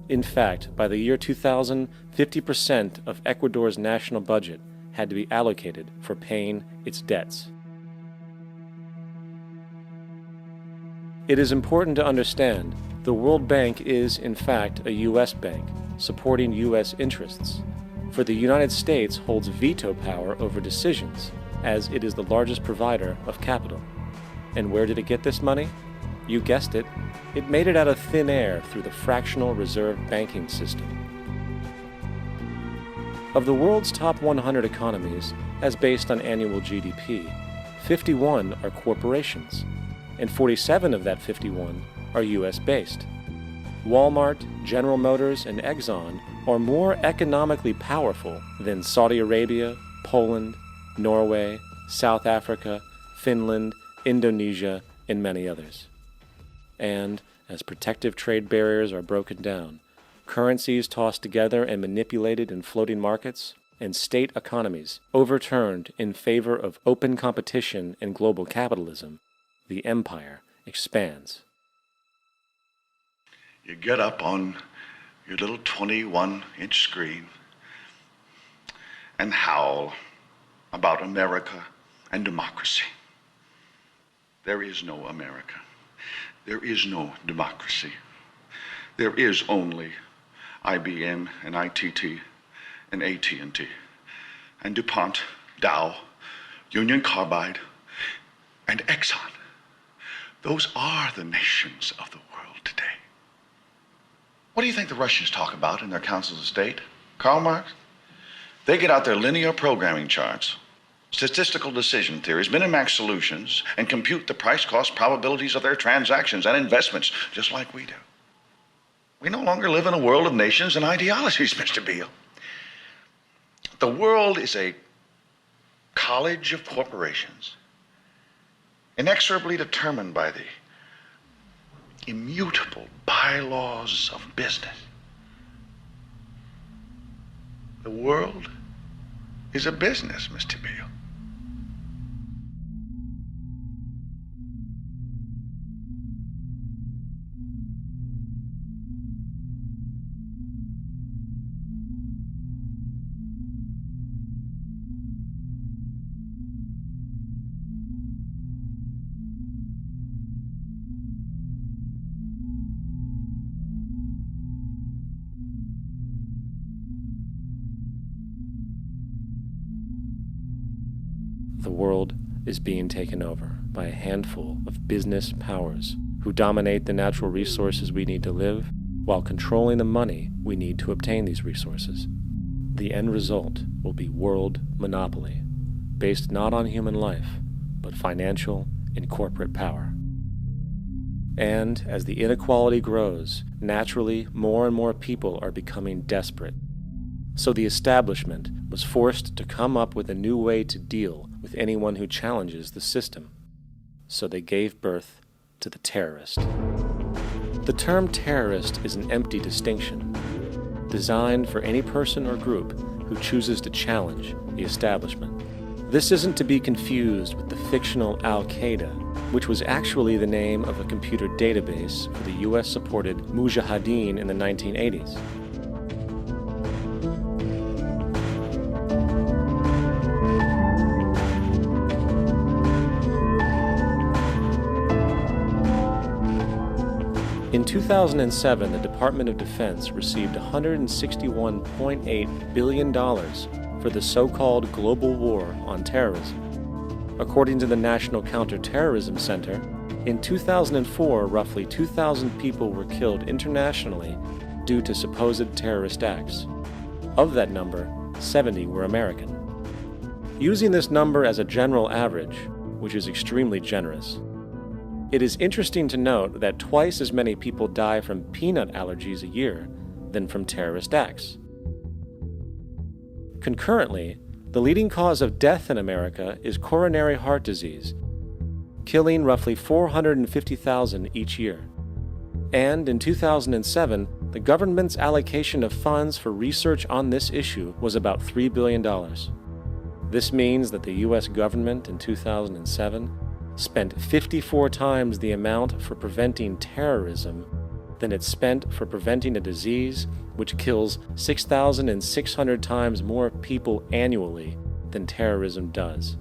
In fact, by the year 2000, 50% of Ecuador's national budget had to be allocated for paying its debts. It is important to understand the World Bank is, in fact, a U.S. bank, supporting U.S. interests, for the United States holds veto power over decisions, as it is the largest provider of capital. And where did it get this money? You guessed it, it made it out of thin air through the fractional reserve banking system. Of the world's top 100 economies, as based on annual GDP, 51 are corporations, and 47 of that 51 are U.S.-based. Walmart, General Motors, and Exxon are more economically powerful than Saudi Arabia, Poland, Norway, South Africa, Finland, Indonesia, and many others. And, as protective trade barriers are broken down, currencies tossed together and manipulated in floating markets, and state economies overturned in favor of open competition and global capitalism, the empire expands. You get up on your little 21-inch screen and howl about America and democracy. There is no America. There is no democracy. There is only IBM and ITT and AT&T and DuPont, Dow, Union Carbide, and Exxon. Those are the nations of the world today. What do you think the Russians talk about in their councils of state? Karl Marx? They get out their linear programming charts, statistical decision theories, Minimax solutions, and compute the price-cost probabilities of their transactions and investments, just like we do. We no longer live in a world of nations and ideologies, Mr. Beale. The world is a college of corporations, inexorably determined by the immutable bylaws of business. The world is a business, Mr. Beale. The world is being taken over by a handful of business powers who dominate the natural resources we need to live while controlling the money we need to obtain these resources. The end result will be world monopoly, based not on human life, but financial and corporate power. And as the inequality grows, naturally more and more people are becoming desperate. So the establishment was forced to come up with a new way to deal with anyone who challenges the system. So they gave birth to the terrorist. The term terrorist is an empty distinction, designed for any person or group who chooses to challenge the establishment. This isn't to be confused with the fictional Al-Qaeda, which was actually the name of a computer database for the US-supported Mujahideen in the 1980s. In 2007, the Department of Defense received $161.8 billion for the so-called global war on terrorism. According to the National Counterterrorism Center, in 2004, roughly 2,000 people were killed internationally due to supposed terrorist acts. Of that number, 70 were American. Using this number as a general average, which is extremely generous, It is interesting to note that twice as many people die from peanut allergies a year than from terrorist acts. Concurrently, the leading cause of death in America is coronary heart disease, killing roughly 450,000 each year. And in 2007, the government's allocation of funds for research on this issue was about $3 billion. This means that the U.S. government in 2007 spent 54 times the amount for preventing terrorism than it spent for preventing a disease which kills 6,600 times more people annually than terrorism does.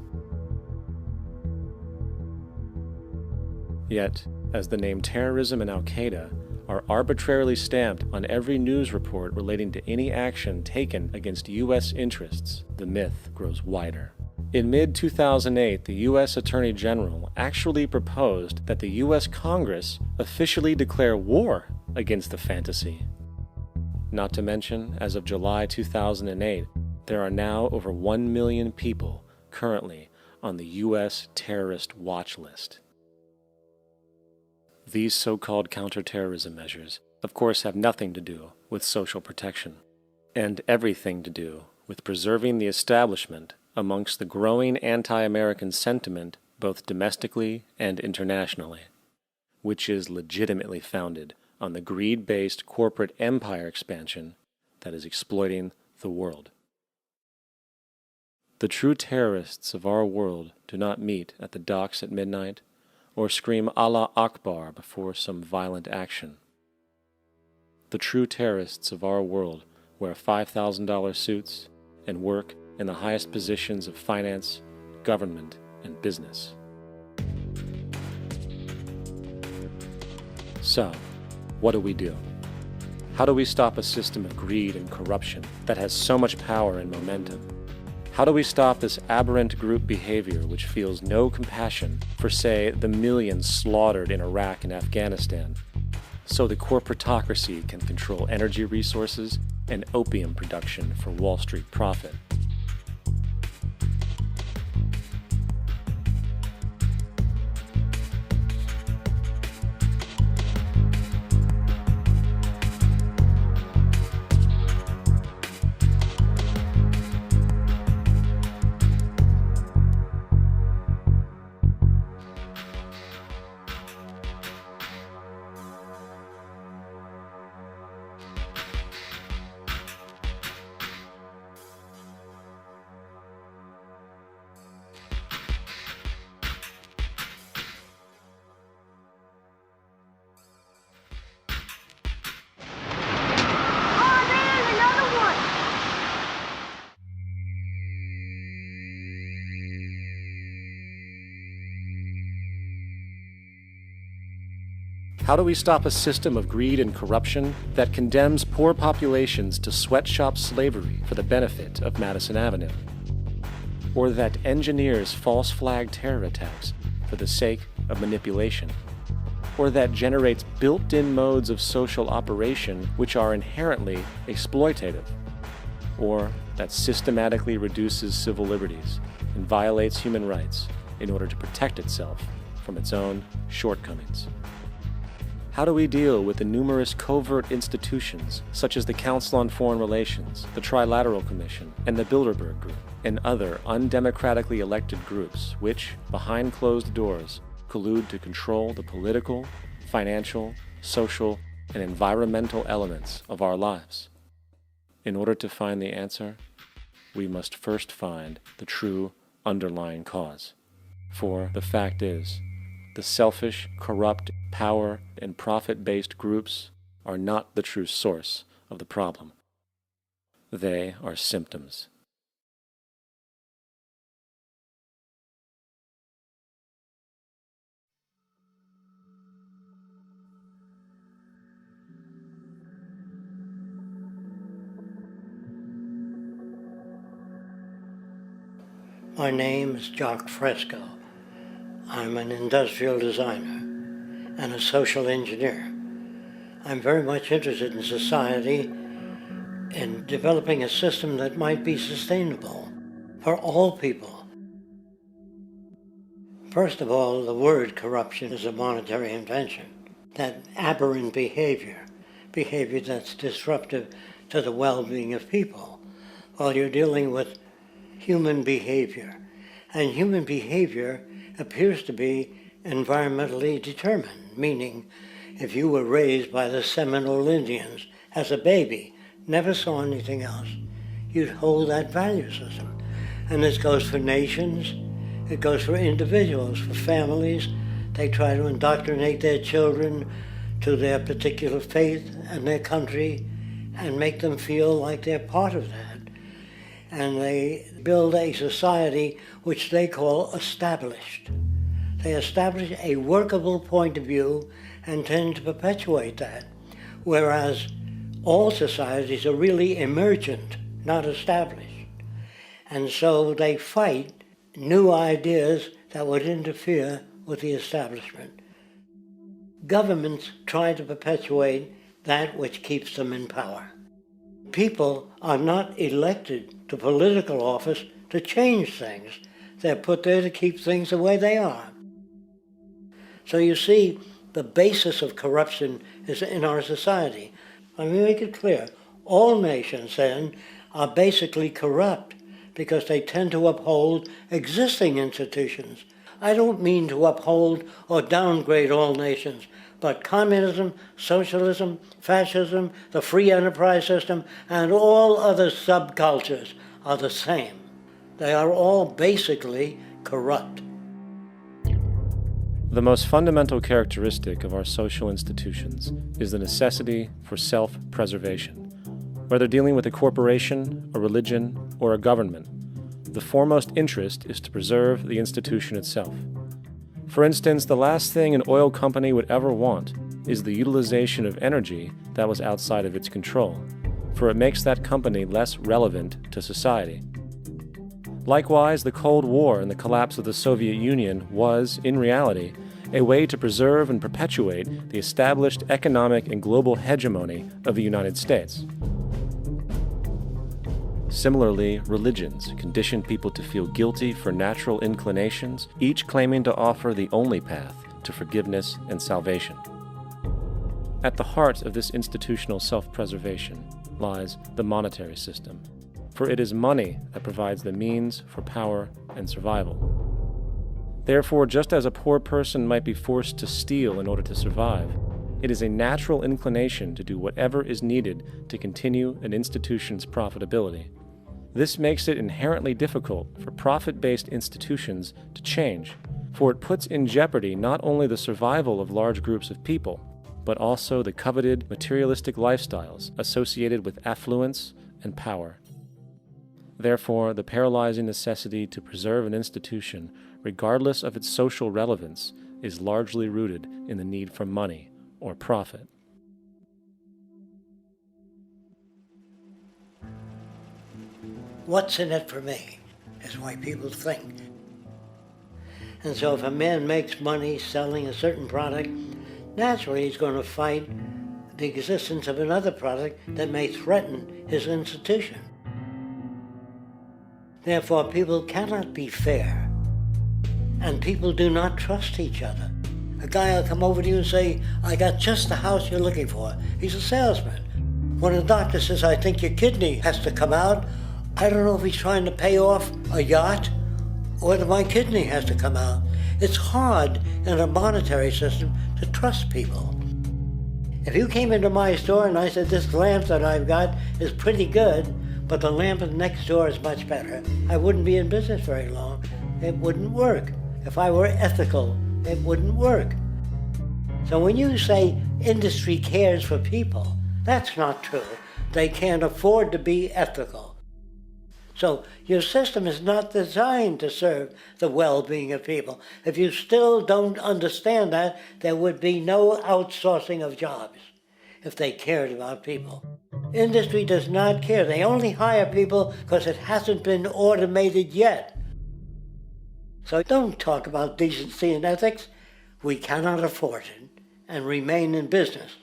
Yet, as the name terrorism and Al-Qaeda are arbitrarily stamped on every news report relating to any action taken against U.S. interests, the myth grows wider. In mid-2008, the U.S. Attorney General actually proposed that the U.S. Congress officially declare war against the fantasy. Not to mention, as of July 2008, there are now over 1 million people currently on the U.S. terrorist watch list. These so-called counterterrorism measures, of course, have nothing to do with social protection, and everything to do with preserving the establishment amongst the growing anti-American sentiment both domestically and internationally, which is legitimately founded on the greed-based corporate empire expansion that is exploiting the world. The true terrorists of our world do not meet at the docks at midnight or scream Allah Akbar before some violent action. The true terrorists of our world wear $5,000 suits and work in the highest positions of finance, government, and business. So, what do we do? How do we stop a system of greed and corruption that has so much power and momentum? How do we stop this aberrant group behavior which feels no compassion for, say, the millions slaughtered in Iraq and Afghanistan, so the corporatocracy can control energy resources and opium production for Wall Street profit? How do we stop a system of greed and corruption that condemns poor populations to sweatshop slavery for the benefit of Madison Avenue? Or that engineers false flag terror attacks for the sake of manipulation? Or that generates built-in modes of social operation which are inherently exploitative? Or that systematically reduces civil liberties and violates human rights in order to protect itself from its own shortcomings? How do we deal with the numerous covert institutions, such as the Council on Foreign Relations, the Trilateral Commission, and the Bilderberg Group, and other undemocratically elected groups which, behind closed doors, collude to control the political, financial, social, and environmental elements of our lives? In order to find the answer, we must first find the true underlying cause. For the fact is, the selfish, corrupt, power, and profit-based groups are not the true source of the problem. They are symptoms. My name is Jacque Fresco. I'm an industrial designer and a social engineer. I'm very much interested in society in developing a system that might be sustainable for all people. First of all, the word corruption is a monetary invention. That aberrant behavior that's disruptive to the well-being of people, while you're dealing with human behavior. And human behavior appears to be environmentally determined, meaning if you were raised by the Seminole Indians as a baby, never saw anything else, you'd hold that value system. And this goes for nations, it goes for individuals, for families. They try to indoctrinate their children to their particular faith and their country and make them feel like they're part of that. And they build a society which they call established. They establish a workable point of view and tend to perpetuate that, whereas all societies are really emergent, not established. And so they fight new ideas that would interfere with the establishment. Governments try to perpetuate that which keeps them in power. People are not elected to political office to change things. They're put there to keep things the way they are. So you see, the basis of corruption is in our society. Let me make it clear. All nations, then, are basically corrupt because they tend to uphold existing institutions. I don't mean to uphold or downgrade all nations, but communism, socialism, fascism, the free enterprise system, and all other subcultures are the same. They are all basically corrupt. The most fundamental characteristic of our social institutions is the necessity for self-preservation. Whether dealing with a corporation, a religion, or a government, the foremost interest is to preserve the institution itself. For instance, the last thing an oil company would ever want is the utilization of energy that was outside of its control, for it makes that company less relevant to society. Likewise, the Cold War and the collapse of the Soviet Union was, in reality, a way to preserve and perpetuate the established economic and global hegemony of the United States. Similarly, religions condition people to feel guilty for natural inclinations, each claiming to offer the only path to forgiveness and salvation. At the heart of this institutional self-preservation lies the monetary system, for it is money that provides the means for power and survival. Therefore, just as a poor person might be forced to steal in order to survive, it is a natural inclination to do whatever is needed to continue an institution's profitability. This makes it inherently difficult for profit-based institutions to change, for it puts in jeopardy not only the survival of large groups of people, but also the coveted materialistic lifestyles associated with affluence and power. Therefore, the paralyzing necessity to preserve an institution, regardless of its social relevance, is largely rooted in the need for money or profit. What's in it for me is why people think. And so if a man makes money selling a certain product, naturally he's going to fight the existence of another product that may threaten his institution. Therefore, people cannot be fair, and people do not trust each other. A guy will come over to you and say, I got just the house you're looking for. He's a salesman. When a doctor says, I think your kidney has to come out, I don't know if he's trying to pay off a yacht or whether my kidney has to come out. It's hard in a monetary system to trust people. If you came into my store and I said, this lamp that I've got is pretty good, but the lamp next door is much better, I wouldn't be in business very long. It wouldn't work. If I were ethical, it wouldn't work. So when you say industry cares for people, that's not true. They can't afford to be ethical. So your system is not designed to serve the well-being of people. If you still don't understand that, there would be no outsourcing of jobs if they cared about people. Industry does not care. They only hire people because it hasn't been automated yet. So don't talk about decency and ethics. We cannot afford it and remain in business.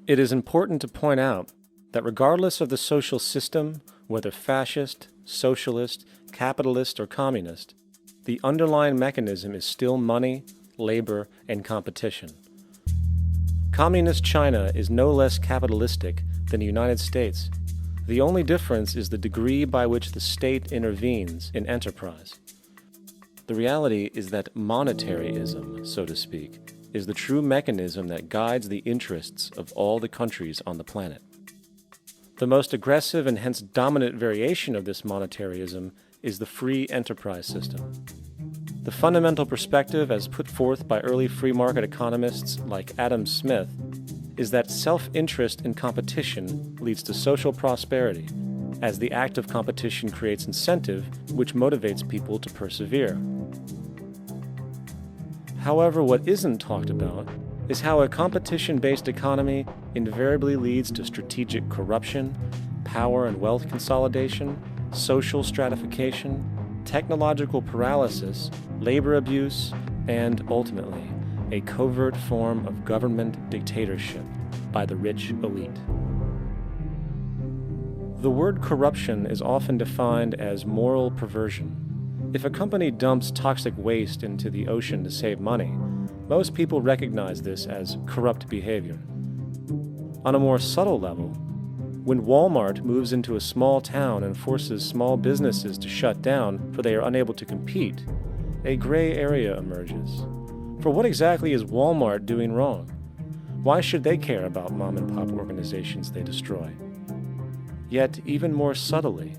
It is important to point out that regardless of the social system, whether fascist, socialist, capitalist, or communist, the underlying mechanism is still money, labor, and competition. Communist China is no less capitalistic than the United States. The only difference is the degree by which the state intervenes in enterprise. The reality is that monetaryism, so to speak, is the true mechanism that guides the interests of all the countries on the planet. The most aggressive and hence dominant variation of this monetaryism is the free enterprise system. The fundamental perspective, as put forth by early free market economists like Adam Smith, is that self-interest in competition leads to social prosperity, as the act of competition creates incentive, which motivates people to persevere. However, what isn't talked about is how a competition-based economy invariably leads to strategic corruption, power and wealth consolidation, social stratification, technological paralysis, labor abuse, and ultimately, a covert form of government dictatorship by the rich elite. The word corruption is often defined as moral perversion. If a company dumps toxic waste into the ocean to save money, most people recognize this as corrupt behavior. On a more subtle level, when Walmart moves into a small town and forces small businesses to shut down for they are unable to compete, a gray area emerges. For what exactly is Walmart doing wrong? Why should they care about mom-and-pop organizations they destroy? Yet, even more subtly,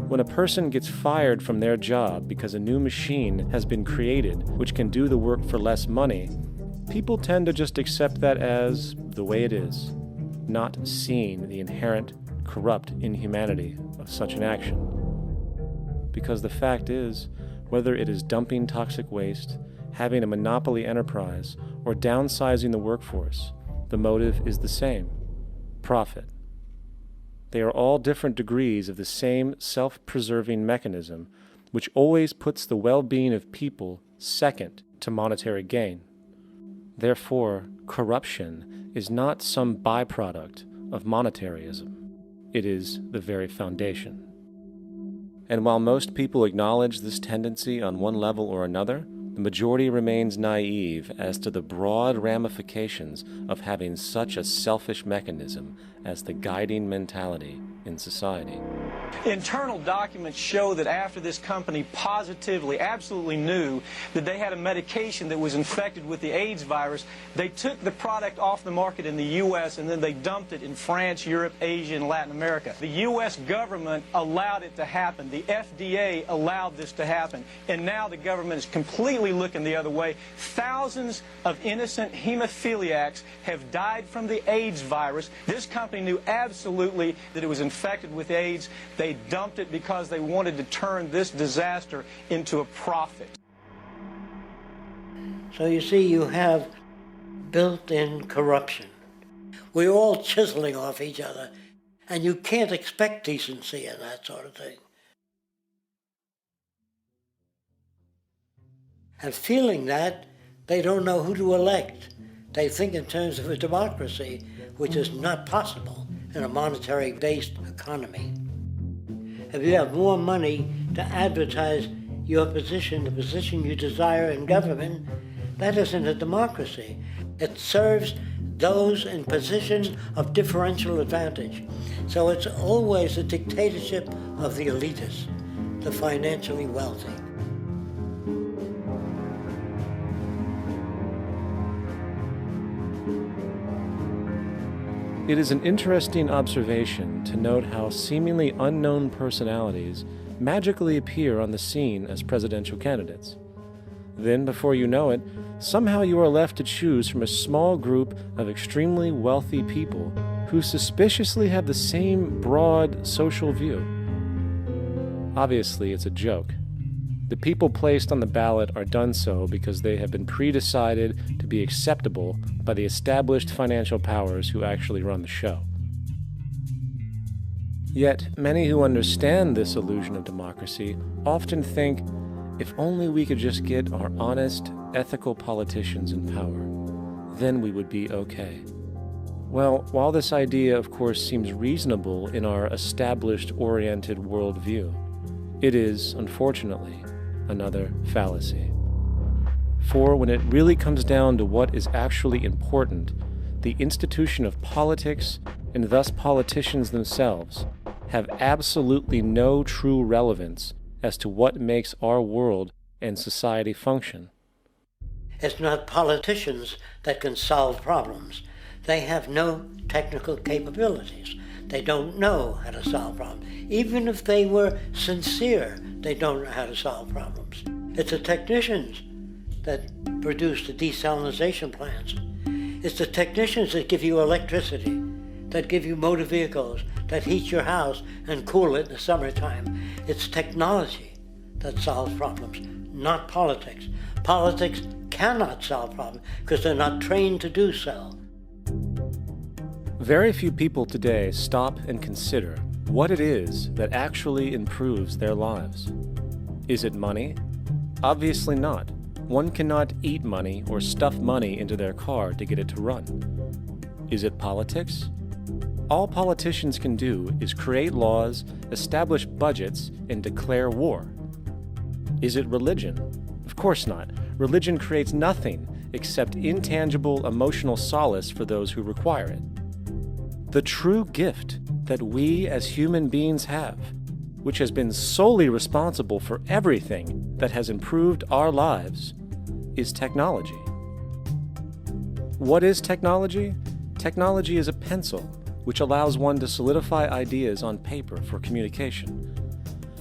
when a person gets fired from their job because a new machine has been created which can do the work for less money, people tend to just accept that as the way it is, not seeing the inherent corrupt inhumanity of such an action. Because the fact is, whether it is dumping toxic waste, having a monopoly enterprise, or downsizing the workforce, the motive is the same: profit. They are all different degrees of the same self-preserving mechanism, which always puts the well-being of people second to monetary gain. Therefore, corruption is not some byproduct of monetaryism. It is the very foundation. And while most people acknowledge this tendency on one level or another, the majority remains naive as to the broad ramifications of having such a selfish mechanism as the guiding mentality in society. Internal documents show that after this company positively, absolutely knew that they had a medication that was infected with the AIDS virus, they took the product off the market in the U.S. and then they dumped it in France, Europe, Asia, and Latin America. The U.S. government allowed it to happen. The FDA allowed this to happen. And now the government is completely looking the other way. Thousands of innocent hemophiliacs have died from the AIDS virus. This company knew absolutely that it was infected with AIDS. They dumped it because they wanted to turn this disaster into a profit. So you see, you have built-in corruption. We're all chiseling off each other, and you can't expect decency and that sort of thing. And feeling that, they don't know who to elect. They think in terms of a democracy, which is not possible in a monetary-based economy. If you have more money to advertise your position, the position you desire in government, that isn't a democracy. It serves those in positions of differential advantage. So it's always a dictatorship of the elitists, the financially wealthy. It is an interesting observation to note how seemingly unknown personalities magically appear on the scene as presidential candidates. Then, before you know it, somehow you are left to choose from a small group of extremely wealthy people who suspiciously have the same broad social view. Obviously, it's a joke. The people placed on the ballot are done so because they have been pre-decided to be acceptable by the established financial powers who actually run the show. Yet, many who understand this illusion of democracy often think, if only we could just get our honest, ethical politicians in power, then we would be okay. Well, while this idea, of course, seems reasonable in our established, oriented worldview, it is, unfortunately, another fallacy. For when it really comes down to what is actually important, the institution of politics, and thus politicians themselves, have absolutely no true relevance as to what makes our world and society function. It's not politicians that can solve problems. They have no technical capabilities. They don't know how to solve problems. Even if they were sincere, they don't know how to solve problems. It's the technicians that produce the desalination plants. It's the technicians that give you electricity, that give you motor vehicles, that heat your house and cool it in the summertime. It's technology that solves problems, not politics. Politics cannot solve problems because they're not trained to do so. Very few people today stop and consider what it is that actually improves their lives. Is it money? Obviously not. One cannot eat money or stuff money into their car to get it to run. Is it politics? All politicians can do is create laws, establish budgets, and declare war. Is it religion? Of course not. Religion creates nothing except intangible emotional solace for those who require it. The true gift that we as human beings have, which has been solely responsible for everything that has improved our lives, is technology. What is technology? Technology is a pencil which allows one to solidify ideas on paper for communication.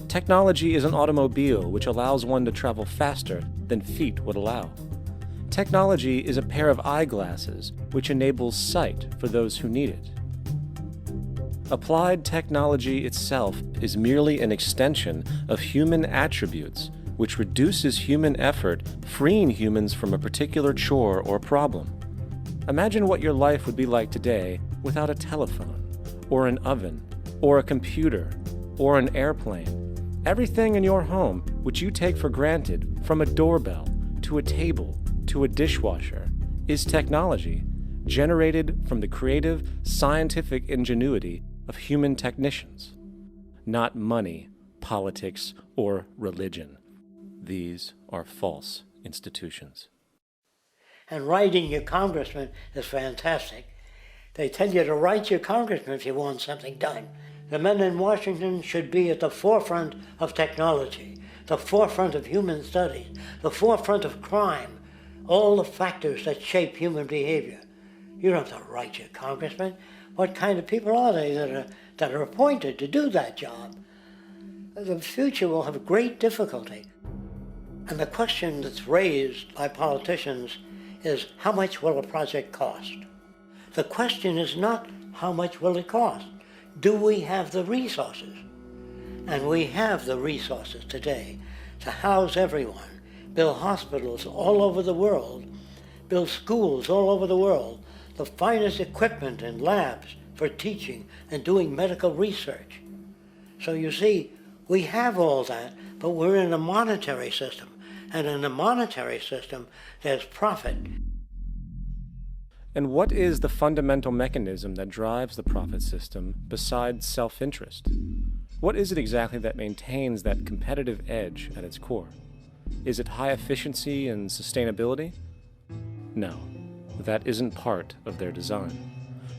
Technology is an automobile which allows one to travel faster than feet would allow. Technology is a pair of eyeglasses which enables sight for those who need it. Applied technology itself is merely an extension of human attributes which reduces human effort, freeing humans from a particular chore or problem. Imagine what your life would be like today without a telephone, or an oven, or a computer, or an airplane. Everything in your home which you take for granted, from a doorbell to a table to a dishwasher, is technology generated from the creative, scientific ingenuity of human technicians, not money, politics, or religion. These are false institutions. And writing your congressman is fantastic. They tell you to write your congressman if you want something done. The men in Washington should be at the forefront of technology, the forefront of human studies, the forefront of crime, all the factors that shape human behavior. You don't have to write your congressman. What kind of people are they that are appointed to do that job? The future will have great difficulty. And the question that's raised by politicians is, how much will a project cost? The question is not how much will it cost. Do we have the resources? And we have the resources today to house everyone, build hospitals all over the world, build schools all over the world, the finest equipment and labs for teaching and doing medical research. So you see, we have all that, but we're in a monetary system. And in a monetary system, there's profit. And what is the fundamental mechanism that drives the profit system besides self-interest? What is it exactly that maintains that competitive edge at its core? Is it high efficiency and sustainability? No, that isn't part of their design.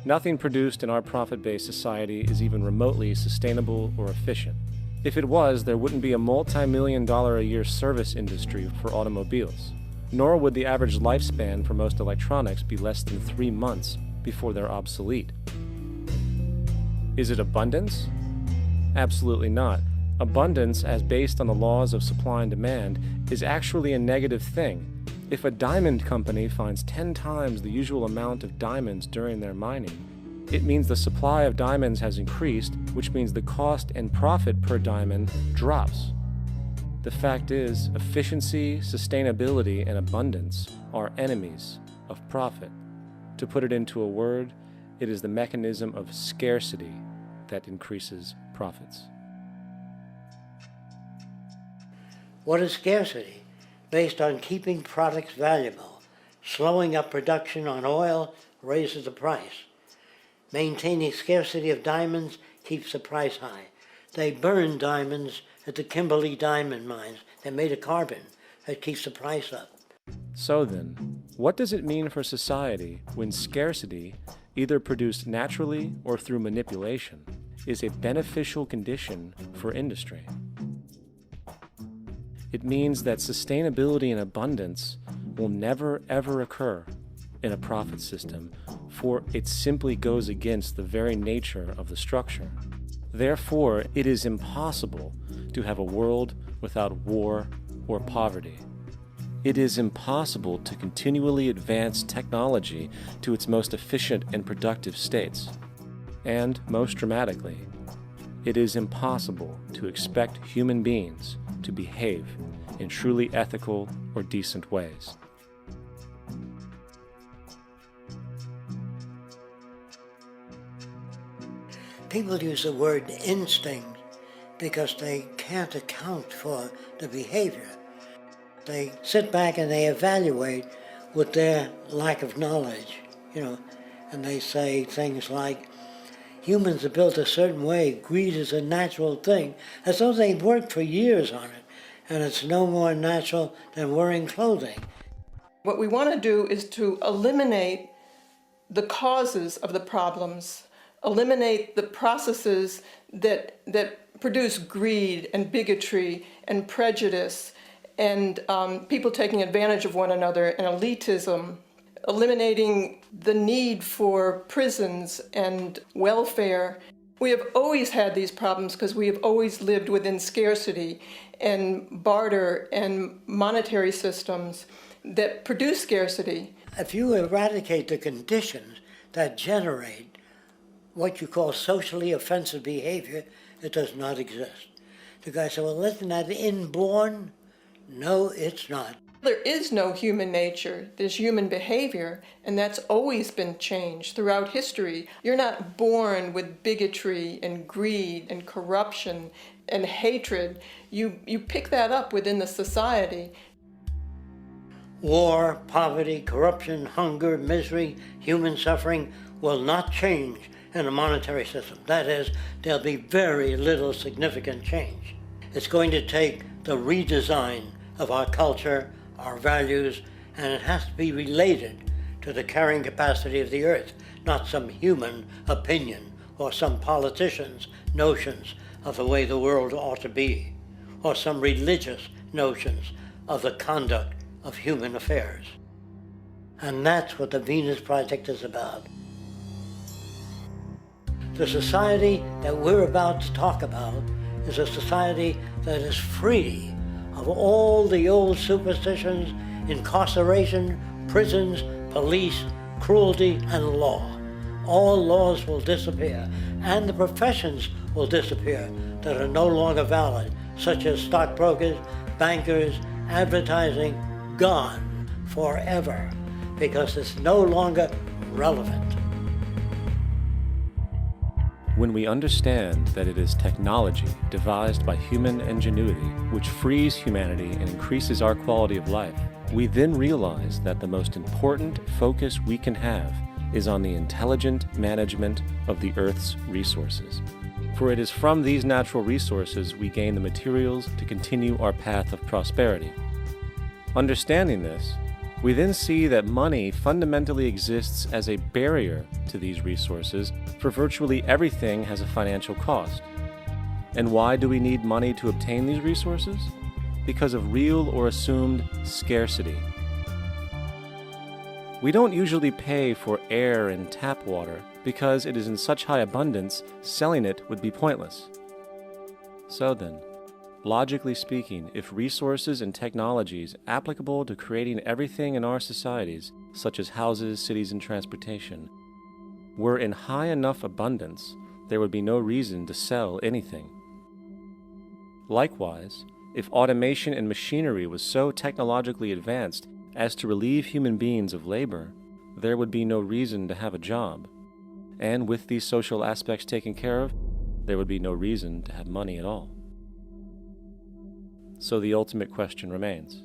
Nothing produced in our profit-based society is even remotely sustainable or efficient. If it was, there wouldn't be a multi-million-dollar-a-year service industry for automobiles, nor would the average lifespan for most electronics be less than 3 months before they're obsolete. Is it abundance? Absolutely not. Abundance, as based on the laws of supply and demand, is actually a negative thing. If a diamond company finds 10 times the usual amount of diamonds during their mining, it means the supply of diamonds has increased, which means the cost and profit per diamond drops. The fact is, efficiency, sustainability, and abundance are enemies of profit. To put it into a word, it is the mechanism of scarcity that increases profits. What is scarcity? Based on keeping products valuable. Slowing up production on oil raises the price. Maintaining scarcity of diamonds keeps the price high. They burn diamonds at the Kimberley diamond mines. They made a carbon that keeps the price up. So then, what does it mean for society when scarcity, either produced naturally or through manipulation, is a beneficial condition for industry? It means that sustainability and abundance will never ever occur in a profit system, for it simply goes against the very nature of the structure. Therefore, it is impossible to have a world without war or poverty. It is impossible to continually advance technology to its most efficient and productive states. And, most dramatically, it is impossible to expect human beings to behave in truly ethical or decent ways. People use the word instinct because they can't account for the behavior. They sit back and they evaluate with their lack of knowledge, and they say things like, humans are built a certain way, greed is a natural thing, as though they've worked for years on it, and it's no more natural than wearing clothing. What we want to do is to eliminate the causes of the problems, eliminate the processes that produce greed and bigotry and prejudice and people taking advantage of one another and elitism, eliminating the need for prisons and welfare. We have always had these problems because we have always lived within scarcity and barter and monetary systems that produce scarcity. If you eradicate the conditions that generate what you call socially offensive behavior, it does not exist. The guy said, well, isn't that inborn? No, it's not. There is no human nature. There's human behavior, and that's always been changed throughout history. You're not born with bigotry and greed and corruption and hatred. You pick that up within the society. War, poverty, corruption, hunger, misery, human suffering will not change in a monetary system. That is, there'll be very little significant change. It's going to take the redesign of our culture, our values, and it has to be related to the carrying capacity of the earth, not some human opinion or some politician's notions of the way the world ought to be, or some religious notions of the conduct of human affairs. And that's what the Venus Project is about. The society that we're about to talk about is a society that is free of all the old superstitions, incarceration, prisons, police, cruelty, and law. All laws will disappear, and the professions will disappear that are no longer valid, such as stockbrokers, bankers, advertising, gone forever, because it's no longer relevant. When we understand that it is technology devised by human ingenuity which frees humanity and increases our quality of life, we then realize that the most important focus we can have is on the intelligent management of the Earth's resources. For it is from these natural resources we gain the materials to continue our path of prosperity. Understanding this, we then see that money fundamentally exists as a barrier to these resources, for virtually everything has a financial cost. And why do we need money to obtain these resources? Because of real or assumed scarcity. We don't usually pay for air and tap water because it is in such high abundance, selling it would be pointless. So then, logically speaking, if resources and technologies applicable to creating everything in our societies, such as houses, cities, and transportation, were in high enough abundance, there would be no reason to sell anything. Likewise, if automation and machinery was so technologically advanced as to relieve human beings of labor, there would be no reason to have a job. And with these social aspects taken care of, there would be no reason to have money at all. So the ultimate question remains: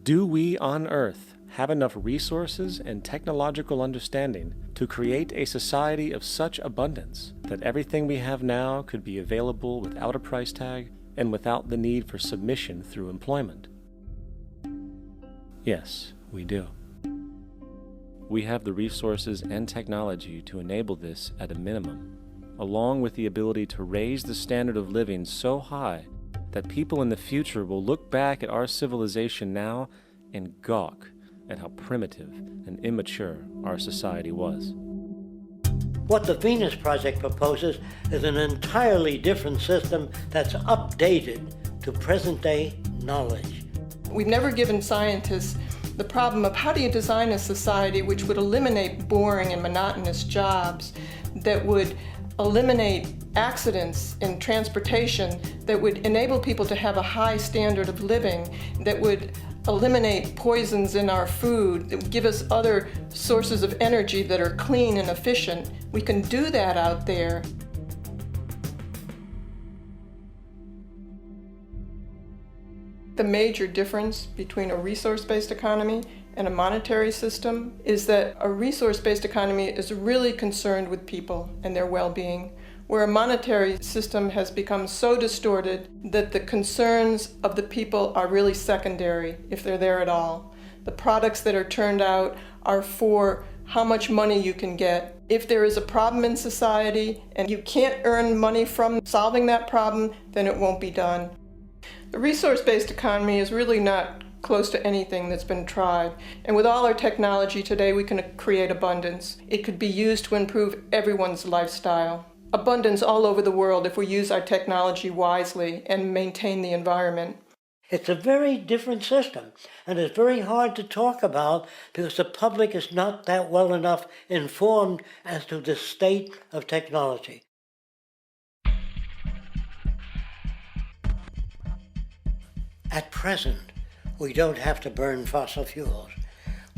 do we on Earth have enough resources and technological understanding to create a society of such abundance that everything we have now could be available without a price tag and without the need for submission through employment? Yes, we do. We have the resources and technology to enable this at a minimum, along with the ability to raise the standard of living so high that people in the future will look back at our civilization now and gawk at how primitive and immature our society was. What the Venus Project proposes is an entirely different system that's updated to present-day knowledge. We've never given scientists the problem of how do you design a society which would eliminate boring and monotonous jobs, that would eliminate accidents in transportation, that would enable people to have a high standard of living, that would eliminate poisons in our food, that would give us other sources of energy that are clean and efficient. We can do that out there. The major difference between a resource-based economy and a monetary system is that a resource-based economy is really concerned with people and their well-being, where a monetary system has become so distorted that the concerns of the people are really secondary, if they're there at all. The products that are turned out are for how much money you can get. If there is a problem in society and you can't earn money from solving that problem, then it won't be done. The resource-based economy is really not close to anything that's been tried. And with all our technology today, we can create abundance. It could be used to improve everyone's lifestyle. Abundance all over the world if we use our technology wisely and maintain the environment. It's a very different system, and it's very hard to talk about because the public is not that well enough informed as to the state of technology. At present, we don't have to burn fossil fuels.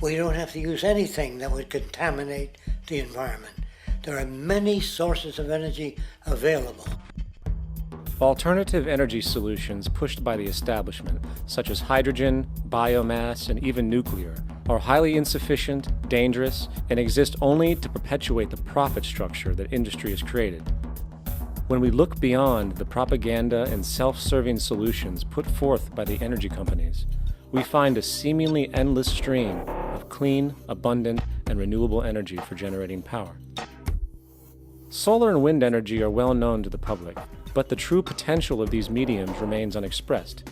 We don't have to use anything that would contaminate the environment. There are many sources of energy available. Alternative energy solutions pushed by the establishment, such as hydrogen, biomass, and even nuclear, are highly insufficient, dangerous, and exist only to perpetuate the profit structure that industry has created. When we look beyond the propaganda and self-serving solutions put forth by the energy companies, we find a seemingly endless stream of clean, abundant, and renewable energy for generating power. Solar and wind energy are well known to the public, but the true potential of these mediums remains unexpressed.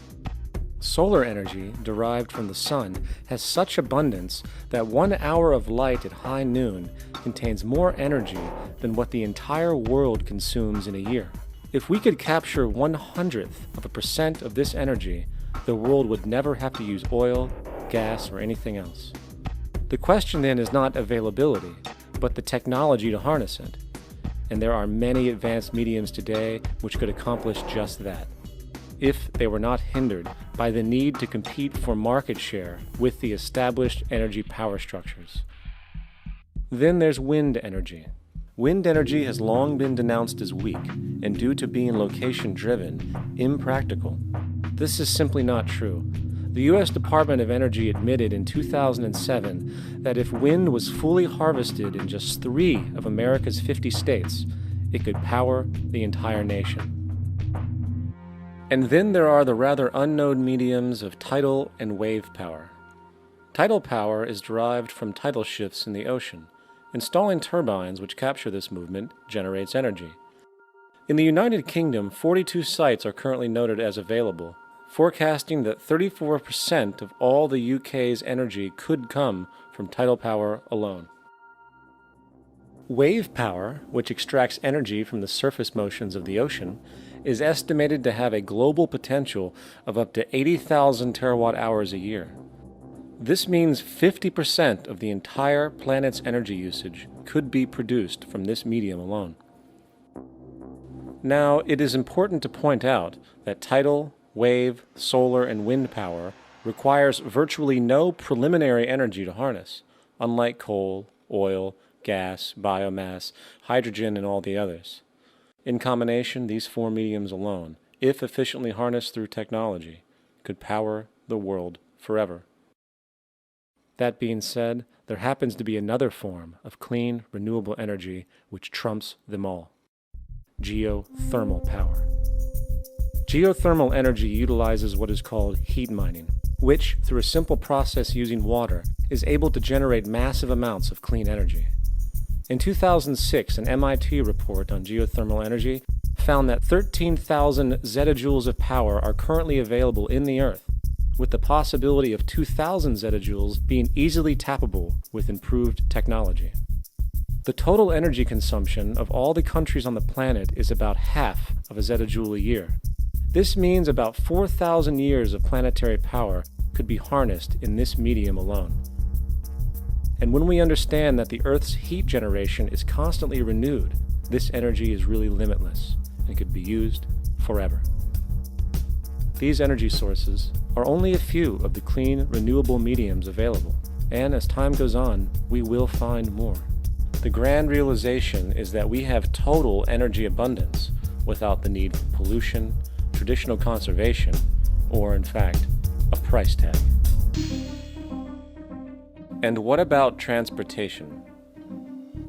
Solar energy, derived from the sun, has such abundance that 1 hour of light at high noon contains more energy than what the entire world consumes in a year. If we could capture 1/100% of this energy, the world would never have to use oil, gas, or anything else. The question then is not availability, but the technology to harness it. And there are many advanced mediums today which could accomplish just that, if they were not hindered by the need to compete for market share with the established energy power structures. Then there's wind energy. Wind energy has long been denounced as weak, and due to being location-driven, impractical. This is simply not true. The U.S. Department of Energy admitted in 2007 that if wind was fully harvested in just 3 of America's 50 states, it could power the entire nation. And then there are the rather unknown mediums of tidal and wave power. Tidal power is derived from tidal shifts in the ocean. Installing turbines which capture this movement generates energy. In the United Kingdom, 42 sites are currently noted as available, forecasting that 34% of all the UK's energy could come from tidal power alone. Wave power, which extracts energy from the surface motions of the ocean, is estimated to have a global potential of up to 80,000 terawatt-hours a year. This means 50% of the entire planet's energy usage could be produced from this medium alone. Now, it is important to point out that tidal, wave, solar, and wind power requires virtually no preliminary energy to harness, unlike coal, oil, gas, biomass, hydrogen, and all the others. In combination, these 4 mediums alone, if efficiently harnessed through technology, could power the world forever. That being said, there happens to be another form of clean, renewable energy which trumps them all: geothermal power. Geothermal energy utilizes what is called heat mining, which, through a simple process using water, is able to generate massive amounts of clean energy. In 2006, an MIT report on geothermal energy found that 13,000 zettajoules of power are currently available in the Earth, with the possibility of 2,000 zettajoules being easily tappable with improved technology. The total energy consumption of all the countries on the planet is about half of a zettajoule a year. This means about 4,000 years of planetary power could be harnessed in this medium alone. And when we understand that the Earth's heat generation is constantly renewed, this energy is really limitless and could be used forever. These energy sources are only a few of the clean, renewable mediums available, and as time goes on, we will find more. The grand realization is that we have total energy abundance without the need for pollution, traditional conservation, or in fact, a price tag. And what about transportation?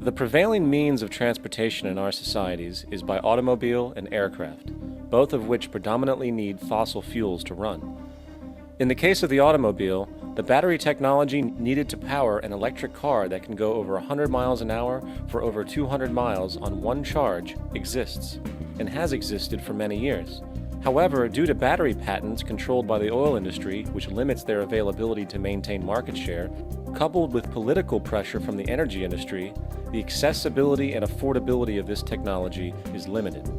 The prevailing means of transportation in our societies is by automobile and aircraft, both of which predominantly need fossil fuels to run. In the case of the automobile, the battery technology needed to power an electric car that can go over 100 miles an hour for over 200 miles on one charge exists, and has existed for many years. However, due to battery patents controlled by the oil industry, which limits their availability to maintain market share, coupled with political pressure from the energy industry, the accessibility and affordability of this technology is limited.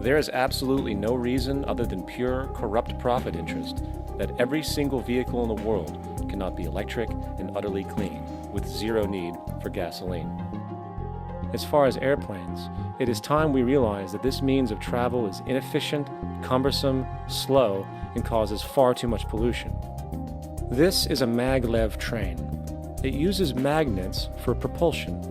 There is absolutely no reason other than pure, corrupt profit interest that every single vehicle in the world cannot be electric and utterly clean, with zero need for gasoline. As far as airplanes, it is time we realize that this means of travel is inefficient, cumbersome, slow, and causes far too much pollution. This is a maglev train. It uses magnets for propulsion.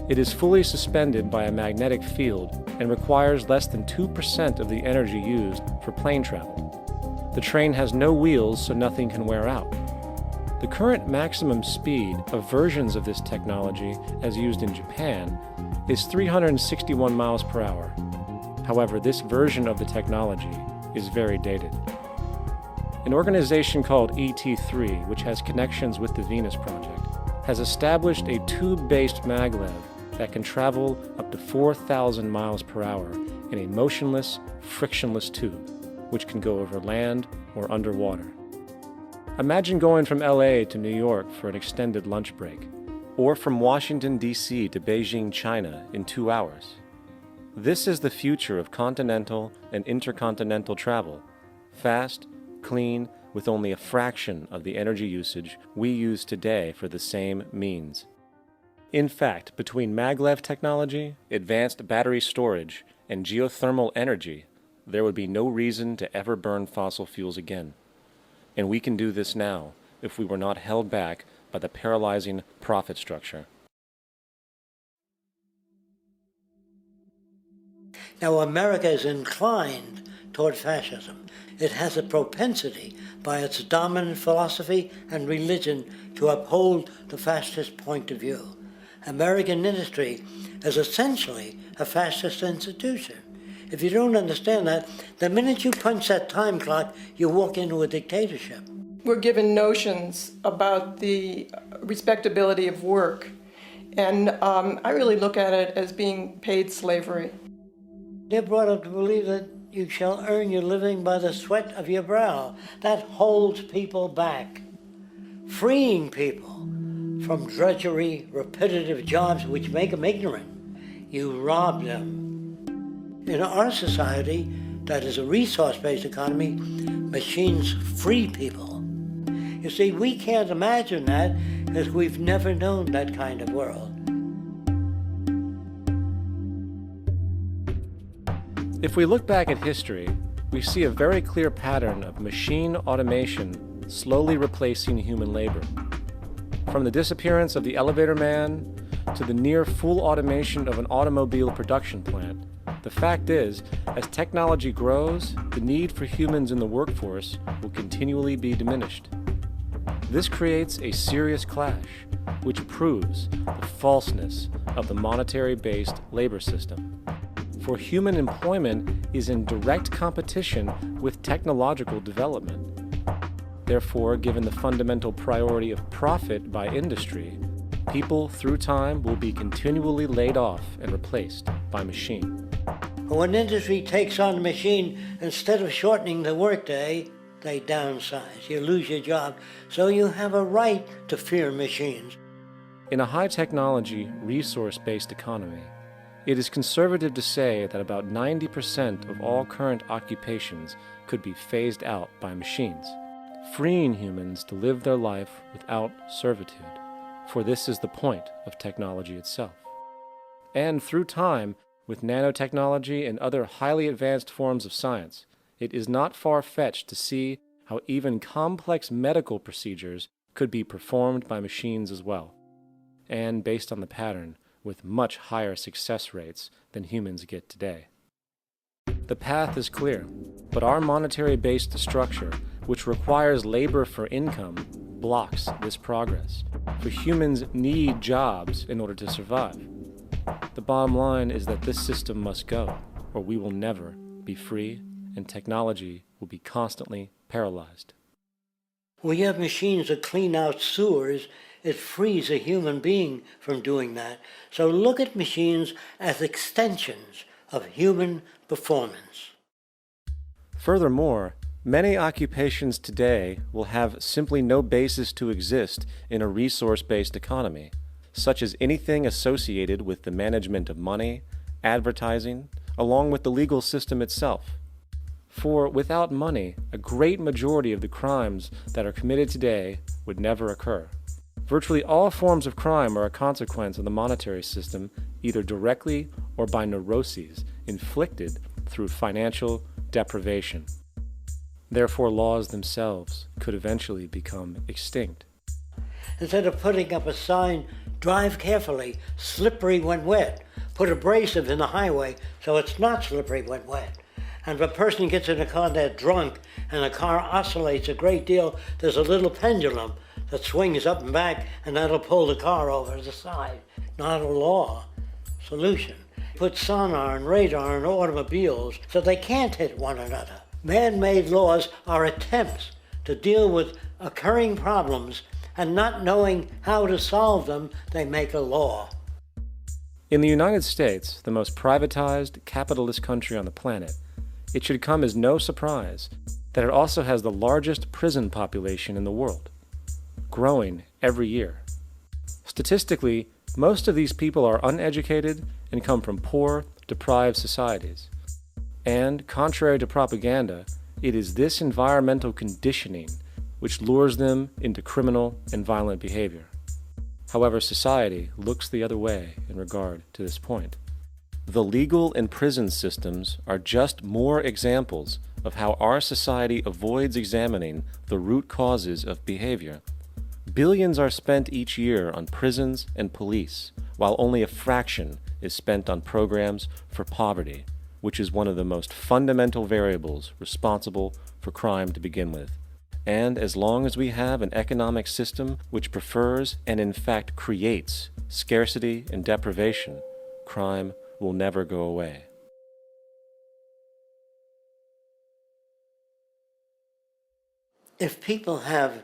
It is fully suspended by a magnetic field and requires less than 2% of the energy used for plane travel. The train has no wheels, so nothing can wear out. The current maximum speed of versions of this technology, as used in Japan, is 361 miles per hour. However, this version of the technology is very dated. An organization called ET3, which has connections with the Venus Project, has established a tube-based maglev that can travel up to 4,000 miles per hour in a motionless, frictionless tube, which can go over land or underwater. Imagine going from LA to New York for an extended lunch break, or from Washington, D.C. to Beijing, China in 2 hours. This is the future of continental and intercontinental travel, fast, clean, with only a fraction of the energy usage we use today for the same means. In fact, between maglev technology, advanced battery storage, and geothermal energy, there would be no reason to ever burn fossil fuels again. And we can do this now if we were not held back by the paralyzing profit structure. Now, America is inclined toward fascism. It has a propensity by its dominant philosophy and religion to uphold the fascist point of view. American industry is essentially a fascist institution. If you don't understand that, the minute you punch that time clock, you walk into a dictatorship. We're given notions about the respectability of work, and I really look at it as being paid slavery. They're brought up to believe that you shall earn your living by the sweat of your brow. That holds people back, freeing people from drudgery, repetitive jobs which make them ignorant. You rob them. In our society, that is a resource-based economy, machines free people. You see, we can't imagine that because we've never known that kind of world. If we look back at history, we see a very clear pattern of machine automation slowly replacing human labor. From the disappearance of the elevator man to the near full automation of an automobile production plant, the fact is, as technology grows, the need for humans in the workforce will continually be diminished. This creates a serious clash, which proves the falseness of the monetary-based labor system. for human employment is in direct competition with technological development. Therefore, given the fundamental priority of profit by industry, people through time will be continually laid off and replaced by machine. When industry takes on a machine, instead of shortening the workday, they downsize. You lose your job, so you have a right to fear machines. In a high-technology, resource-based economy, it is conservative to say that about 90% of all current occupations could be phased out by machines, freeing humans to live their life without servitude, for this is the point of technology itself. And through time, with nanotechnology and other highly advanced forms of science, it is not far-fetched to see how even complex medical procedures could be performed by machines as well, and based on the pattern, with much higher success rates than humans get today. The path is clear, but our monetary-based structure, which requires labor for income, blocks this progress, for humans need jobs in order to survive. The bottom line is that this system must go, or we will never be free, and technology will be constantly paralyzed. We have machines that clean out sewers. It frees a human being from doing that. So look at machines as extensions of human performance. Furthermore, many occupations today will have simply no basis to exist in a resource-based economy, such as anything associated with the management of money, advertising, along with the legal system itself. For without money, a great majority of the crimes that are committed today would never occur. Virtually all forms of crime are a consequence of the monetary system, either directly or by neuroses inflicted through financial deprivation. Therefore, laws themselves could eventually become extinct. Instead of putting up a sign, drive carefully, slippery when wet, put abrasive in the highway so it's not slippery when wet. And if a person gets in a car that's drunk and the car oscillates a great deal, there's a little pendulum that swings up and back, and that'll pull the car over to the side. Not a law. Solution. Put sonar and radar in automobiles so they can't hit one another. Man-made laws are attempts to deal with occurring problems, and not knowing how to solve them, they make a law. In the United States, the most privatized, capitalist country on the planet, it should come as no surprise that it also has the largest prison population in the world, growing every year. Statistically, most of these people are uneducated and come from poor, deprived societies. And, contrary to propaganda, it is this environmental conditioning which lures them into criminal and violent behavior. However, society looks the other way in regard to this point. The legal and prison systems are just more examples of how our society avoids examining the root causes of behavior. Billions are spent each year on prisons and police, while only a fraction is spent on programs for poverty, which is one of the most fundamental variables responsible for crime to begin with. And as long as we have an economic system which prefers and in fact creates scarcity and deprivation, crime will never go away. If people have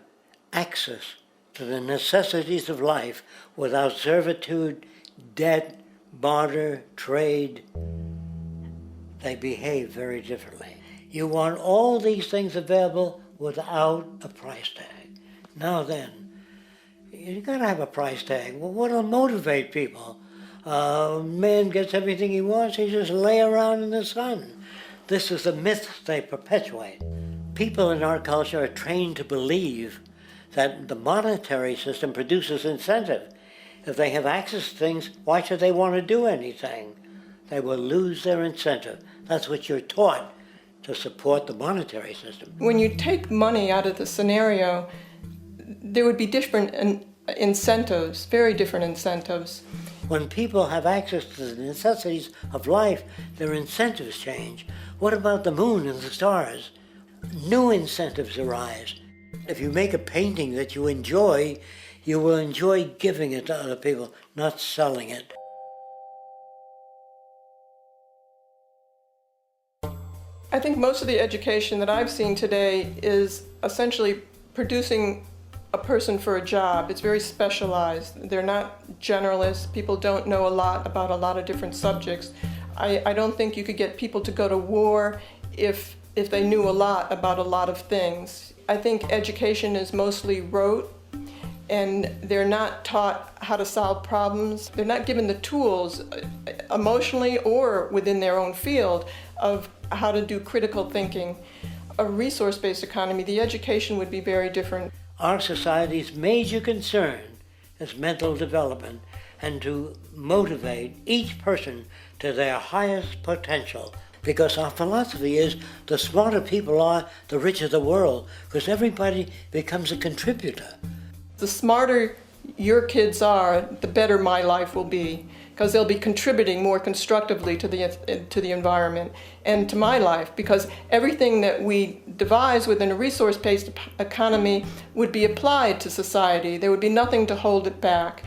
access to the necessities of life without servitude, debt, barter, trade, they behave very differently. You want all these things available without a price tag. Now then, you gotta have a price tag. Well, what'll motivate people? Man gets everything he wants, he just lay around in the sun. This is the myth they perpetuate. People in our culture are trained to believe that the monetary system produces incentive. If they have access to things, why should they want to do anything? They will lose their incentive. That's what you're taught to support the monetary system. When you take money out of the scenario, there would be different incentives, very different incentives. When people have access to the necessities of life, their incentives change. What about the moon and the stars? New incentives arise. If you make a painting that you enjoy, you will enjoy giving it to other people, not selling it. I think most of the education that I've seen today is essentially producing a person for a job. It's very specialized. They're not generalists. People don't know a lot about a lot of different subjects. I don't think you could get people to go to war if they knew a lot about a lot of things. I think education is mostly rote, and they're not taught how to solve problems. They're not given the tools emotionally or within their own field of how to do critical thinking. A resource-based economy, the education would be very different. Our society's major concern is mental development and to motivate each person to their highest potential. Because our philosophy is the smarter people are, the richer the world, because everybody becomes a contributor. The smarter your kids are, the better my life will be, because they'll be contributing more constructively to the environment and to my life, because everything that we devise within a resource-based economy would be applied to society. There would be nothing to hold it back.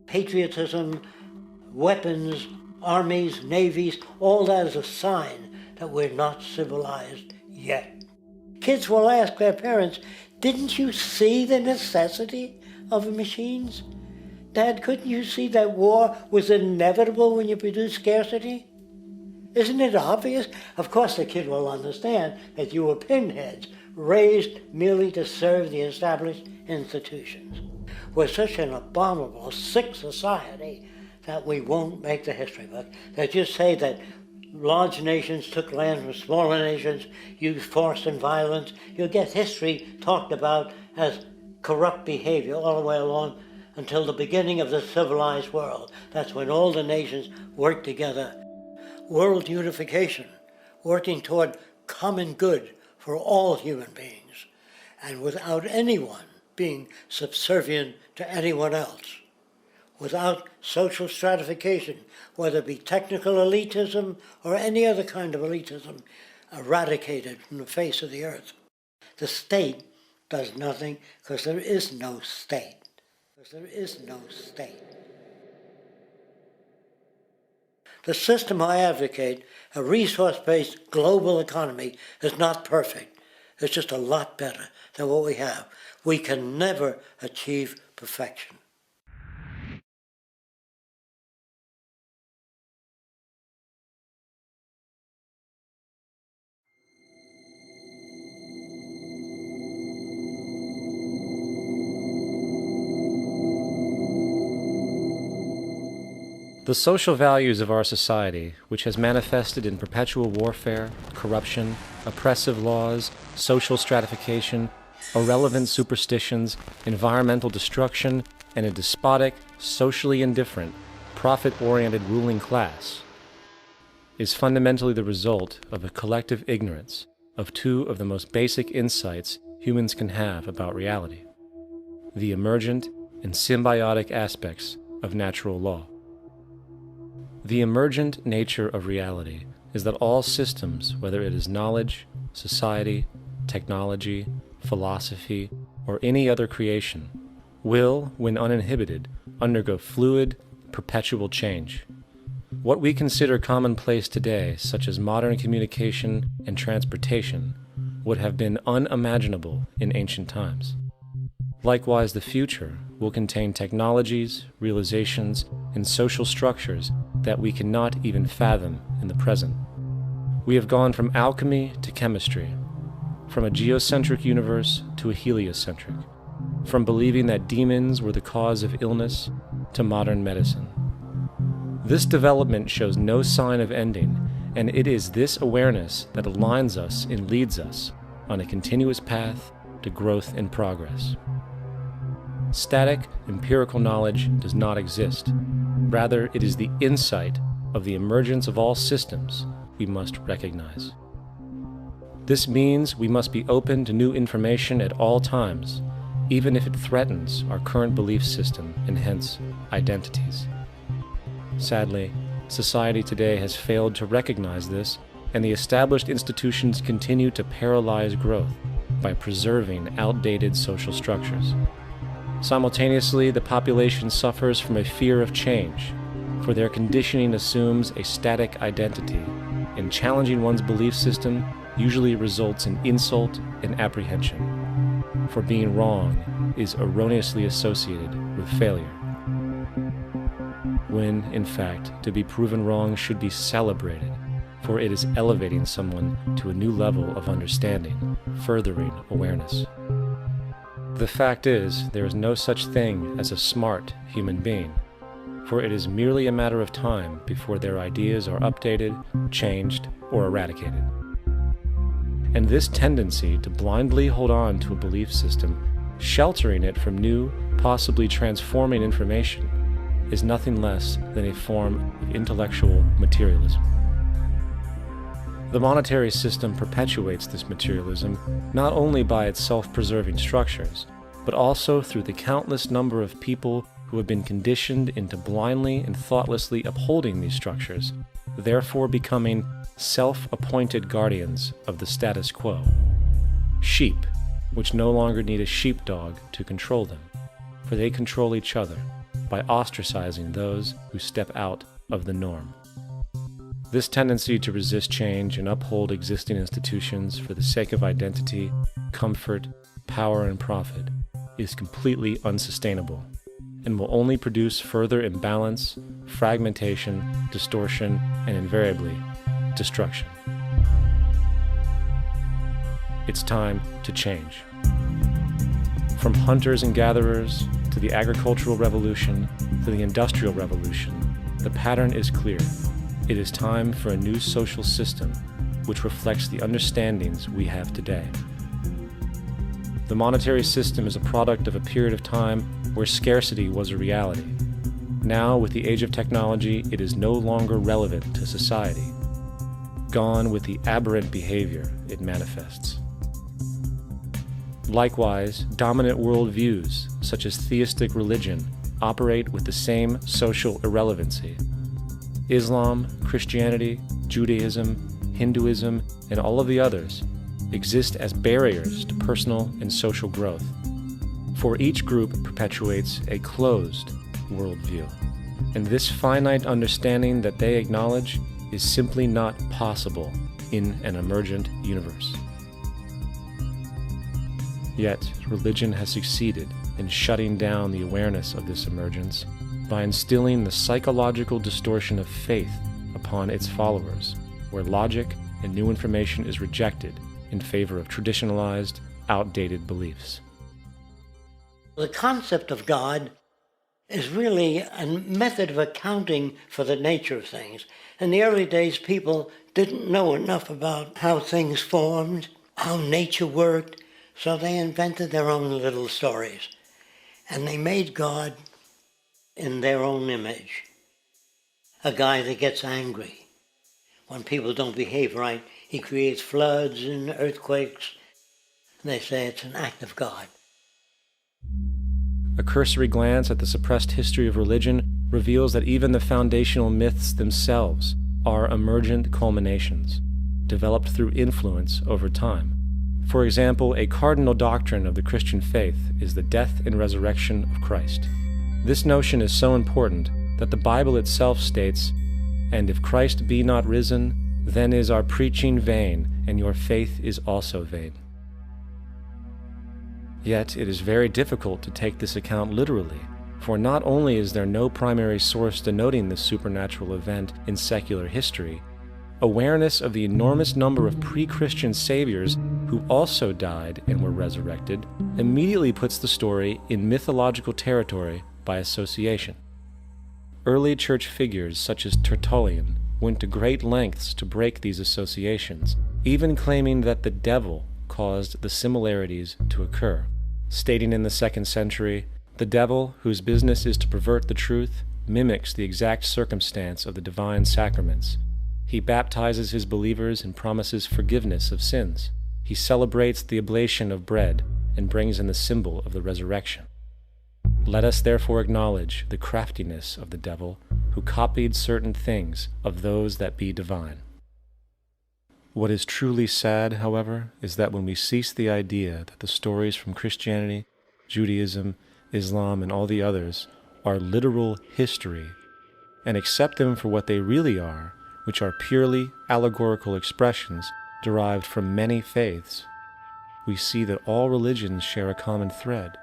Patriotism, weapons, armies, navies, all that is a sign that we're not civilized yet. Kids will ask their parents, "Didn't you see the necessity of the machines? Dad, couldn't you see that war was inevitable when you produce scarcity? Isn't it obvious?" Of course the kid will understand that you were pinheads, raised merely to serve the established institutions. We're such an abominable, sick society that we won't make the history book. They just say that large nations took land from smaller nations, used force and violence. You'll get history talked about as corrupt behavior all the way along until the beginning of the civilized world. That's when all the nations worked together. World unification, working toward common good for all human beings, and without anyone being subservient to anyone else. Without social stratification, whether it be technical elitism or any other kind of elitism, eradicated from the face of the earth. The state does nothing because there is no state. There is no state. The system I advocate, a resource-based global economy, is not perfect. It's just a lot better than what we have. We can never achieve perfection. The social values of our society, which has manifested in perpetual warfare, corruption, oppressive laws, social stratification, irrelevant superstitions, environmental destruction, and a despotic, socially indifferent, profit-oriented ruling class, is fundamentally the result of a collective ignorance of two of the most basic insights humans can have about reality: the emergent and symbiotic aspects of natural law. The emergent nature of reality is that all systems, whether it is knowledge, society, technology, philosophy, or any other creation, will, when uninhibited, undergo fluid, perpetual change. What we consider commonplace today, such as modern communication and transportation, would have been unimaginable in ancient times. Likewise, the future will contain technologies, realizations, and social structures that we cannot even fathom in the present. We have gone from alchemy to chemistry, from a geocentric universe to a heliocentric, from believing that demons were the cause of illness to modern medicine. This development shows no sign of ending, and it is this awareness that aligns us and leads us on a continuous path to growth and progress. Static, empirical knowledge does not exist. Rather, it is the insight of the emergence of all systems we must recognize. This means we must be open to new information at all times, even if it threatens our current belief system and hence identities. Sadly, society today has failed to recognize this, and the established institutions continue to paralyze growth by preserving outdated social structures. Simultaneously, the population suffers from a fear of change, from for their conditioning assumes a static identity, and challenging one's belief system usually results in insult and apprehension, for being wrong is erroneously associated with failure, when, in fact, to be proven wrong should be celebrated, for it is elevating someone to a new level of understanding, furthering awareness. The fact is, there is no such thing as a smart human being, for it is merely a matter of time before their ideas are updated, changed, or eradicated. And this tendency to blindly hold on to a belief system, sheltering it from new, possibly transforming information, is nothing less than a form of intellectual materialism. The monetary system perpetuates this materialism not only by its self-preserving structures, but also through the countless number of people who have been conditioned into blindly and thoughtlessly upholding these structures, therefore becoming self-appointed guardians of the status quo. Sheep, which no longer need a sheepdog to control them, for they control each other by ostracizing those who step out of the norm. This tendency to resist change and uphold existing institutions for the sake of identity, comfort, power, and profit is completely unsustainable and will only produce further imbalance, fragmentation, distortion, and invariably, destruction. It's time to change. From hunters and gatherers to the agricultural revolution to the industrial revolution, the pattern is clear. It is time for a new social system which reflects the understandings we have today. The monetary system is a product of a period of time where scarcity was a reality. Now, with the age of technology, it is no longer relevant to society. Gone with the aberrant behavior it manifests. Likewise, dominant worldviews, such as theistic religion, operate with the same social irrelevancy. Islam, Christianity, Judaism, Hinduism, and all of the others exist as barriers to personal and social growth, for each group perpetuates a closed worldview, and this finite understanding that they acknowledge is simply not possible in an emergent universe. Yet, religion has succeeded in shutting down the awareness of this emergence by instilling the psychological distortion of faith upon its followers, where logic and new information is rejected in favor of traditionalized, outdated beliefs. The concept of God is really a method of accounting for the nature of things. In the early days, people didn't know enough about how things formed, how nature worked, so they invented their own little stories. And they made God in their own image. A guy that gets angry when people don't behave right. He creates floods and earthquakes. And they say it's an act of God. A cursory glance at the suppressed history of religion reveals that even the foundational myths themselves are emergent culminations, developed through influence over time. For example, a cardinal doctrine of the Christian faith is the death and resurrection of Christ. This notion is so important that the Bible itself states, "And if Christ be not risen, then is our preaching vain, and your faith is also vain." Yet it is very difficult to take this account literally, for not only is there no primary source denoting this supernatural event in secular history, awareness of the enormous number of pre-Christian saviors who also died and were resurrected immediately puts the story in mythological territory by association. Early church figures such as Tertullian went to great lengths to break these associations, even claiming that the devil caused the similarities to occur, stating in the 2nd century, "The devil, whose business is to pervert the truth, mimics the exact circumstance of the divine sacraments. He baptizes his believers and promises forgiveness of sins. He celebrates the oblation of bread and brings in the symbol of the resurrection. Let us therefore acknowledge the craftiness of the devil, who copied certain things of those that be divine." What is truly sad, however, is that when we cease the idea that the stories from Christianity, Judaism, Islam, and all the others are literal history, and accept them for what they really are, which are purely allegorical expressions derived from many faiths, we see that all religions share a common thread,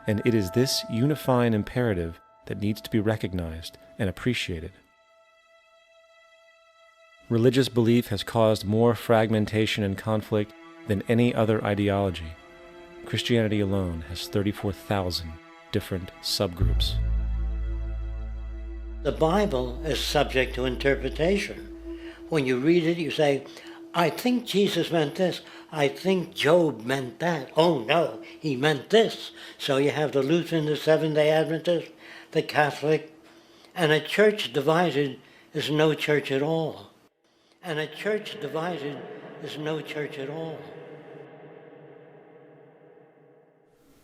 and it is this unifying imperative that needs to be recognized and appreciated. Religious belief has caused more fragmentation and conflict than any other ideology. Christianity alone has 34,000 different subgroups. The Bible is subject to interpretation. When you read it, you say, I think Jesus meant this. I think Job meant that. Oh no, he meant this. So you have the Lutheran, the Seventh-day Adventist, the Catholic, and a church divided is no church at all. And a church divided is no church at all.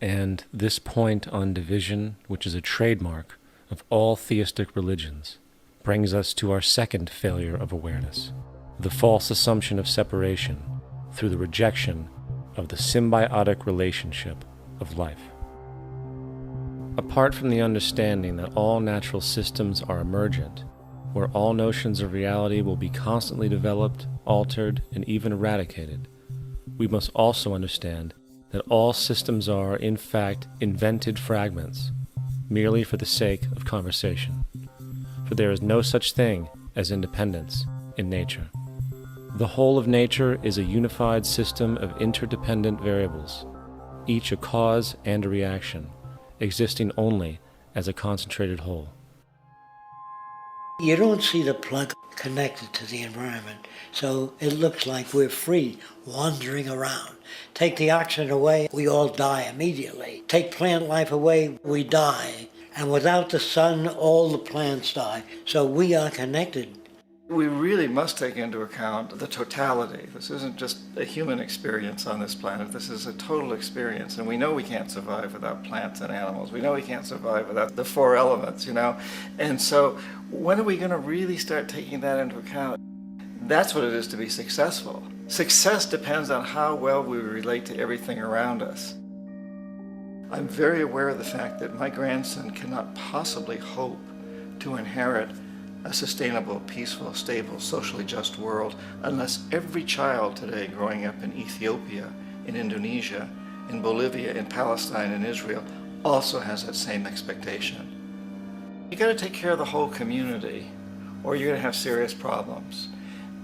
And this point on division, which is a trademark of all theistic religions, brings us to our second failure of awareness, the false assumption of separation through the rejection of the symbiotic relationship of life. Apart from the understanding that all natural systems are emergent, where all notions of reality will be constantly developed, altered, and even eradicated, we must also understand that all systems are, in fact, invented fragments, merely for the sake of conversation. For there is no such thing as independence in nature. The whole of nature is a unified system of interdependent variables, each a cause and a reaction, existing only as a concentrated whole. You don't see the plug connected to the environment, so it looks like we're free, wandering around. Take the oxygen away, we all die immediately. Take plant life away, we die. And without the sun, all the plants die. So we are connected. We really must take into account the totality. This isn't just a human experience on this planet. This is a total experience. And we know we can't survive without plants and animals. We know we can't survive without the four elements, And so when are we going to really start taking that into account? That's what it is to be successful. Success depends on how well we relate to everything around us. I'm very aware of the fact that my grandson cannot possibly hope to inherit a sustainable, peaceful, stable, socially just world unless every child today growing up in Ethiopia, in Indonesia, in Bolivia, in Palestine, in Israel also has that same expectation. You got to take care of the whole community or you're going to have serious problems.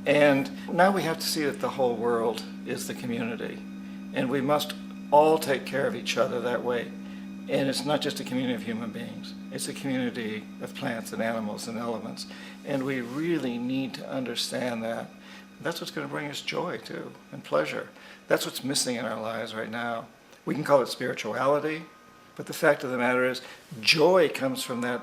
And now we have to see that the whole world is the community and we must all take care of each other that way. And it's not just a community of human beings. It's a community of plants and animals and elements. And we really need to understand that. That's what's going to bring us joy, too, and pleasure. That's what's missing in our lives right now. We can call it spirituality, but the fact of the matter is joy comes from that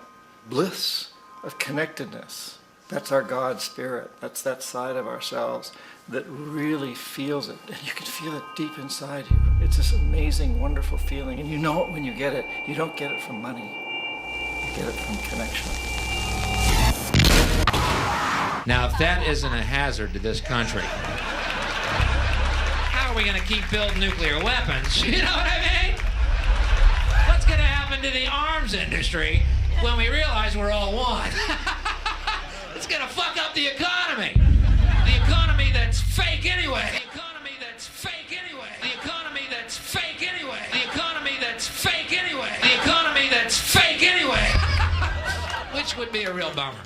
bliss of connectedness. That's our God spirit. That's that side of ourselves that really feels it. And you can feel it deep inside you. It's this amazing, wonderful feeling. And you know it when you get it. You don't get it from money. You get it from connection. Now, if that isn't a hazard to this country, how are we going to keep building nuclear weapons? You know what I mean? What's going to happen to the arms industry when we realize we're all one? It's going to fuck up the economy. The economy that's fake anyway. The economy that's fake anyway. The economy that's fake anyway. The economy that's fake anyway. The economy that's fake anyway. Which would be a real bummer.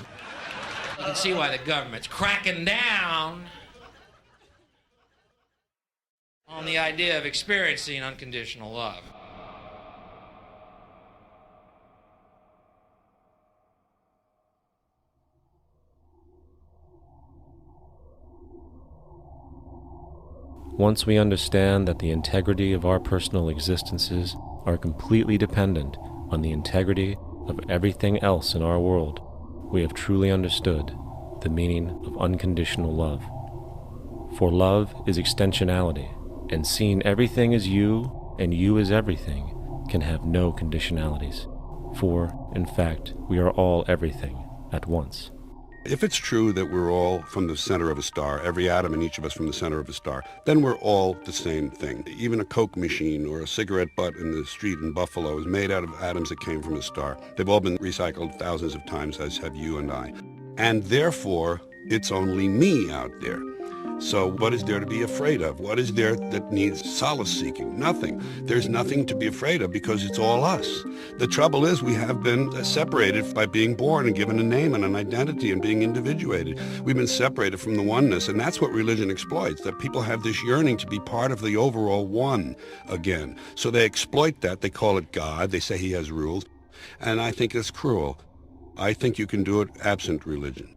You can see why the government's cracking down on the idea of experiencing unconditional love. Once we understand that the integrity of our personal existences are completely dependent on the integrity of everything else in our world, we have truly understood the meaning of unconditional love. For love is extensionality, and seeing everything as you and you as everything can have no conditionalities. For, in fact, we are all everything at once. If it's true that we're all from the center of a star, every atom in each of us from the center of a star, then we're all the same thing. Even a Coke machine or a cigarette butt in the street in Buffalo is made out of atoms that came from a star. They've all been recycled thousands of times, as have you and I. And therefore, it's only me out there. So what is there to be afraid of? What is there that needs solace-seeking? Nothing. There's nothing to be afraid of because it's all us. The trouble is we have been separated by being born and given a name and an identity and being individuated. We've been separated from the oneness, and that's what religion exploits, that people have this yearning to be part of the overall one again. So they exploit that. They call it God. They say he has rules. And I think it's cruel. I think you can do it absent religion.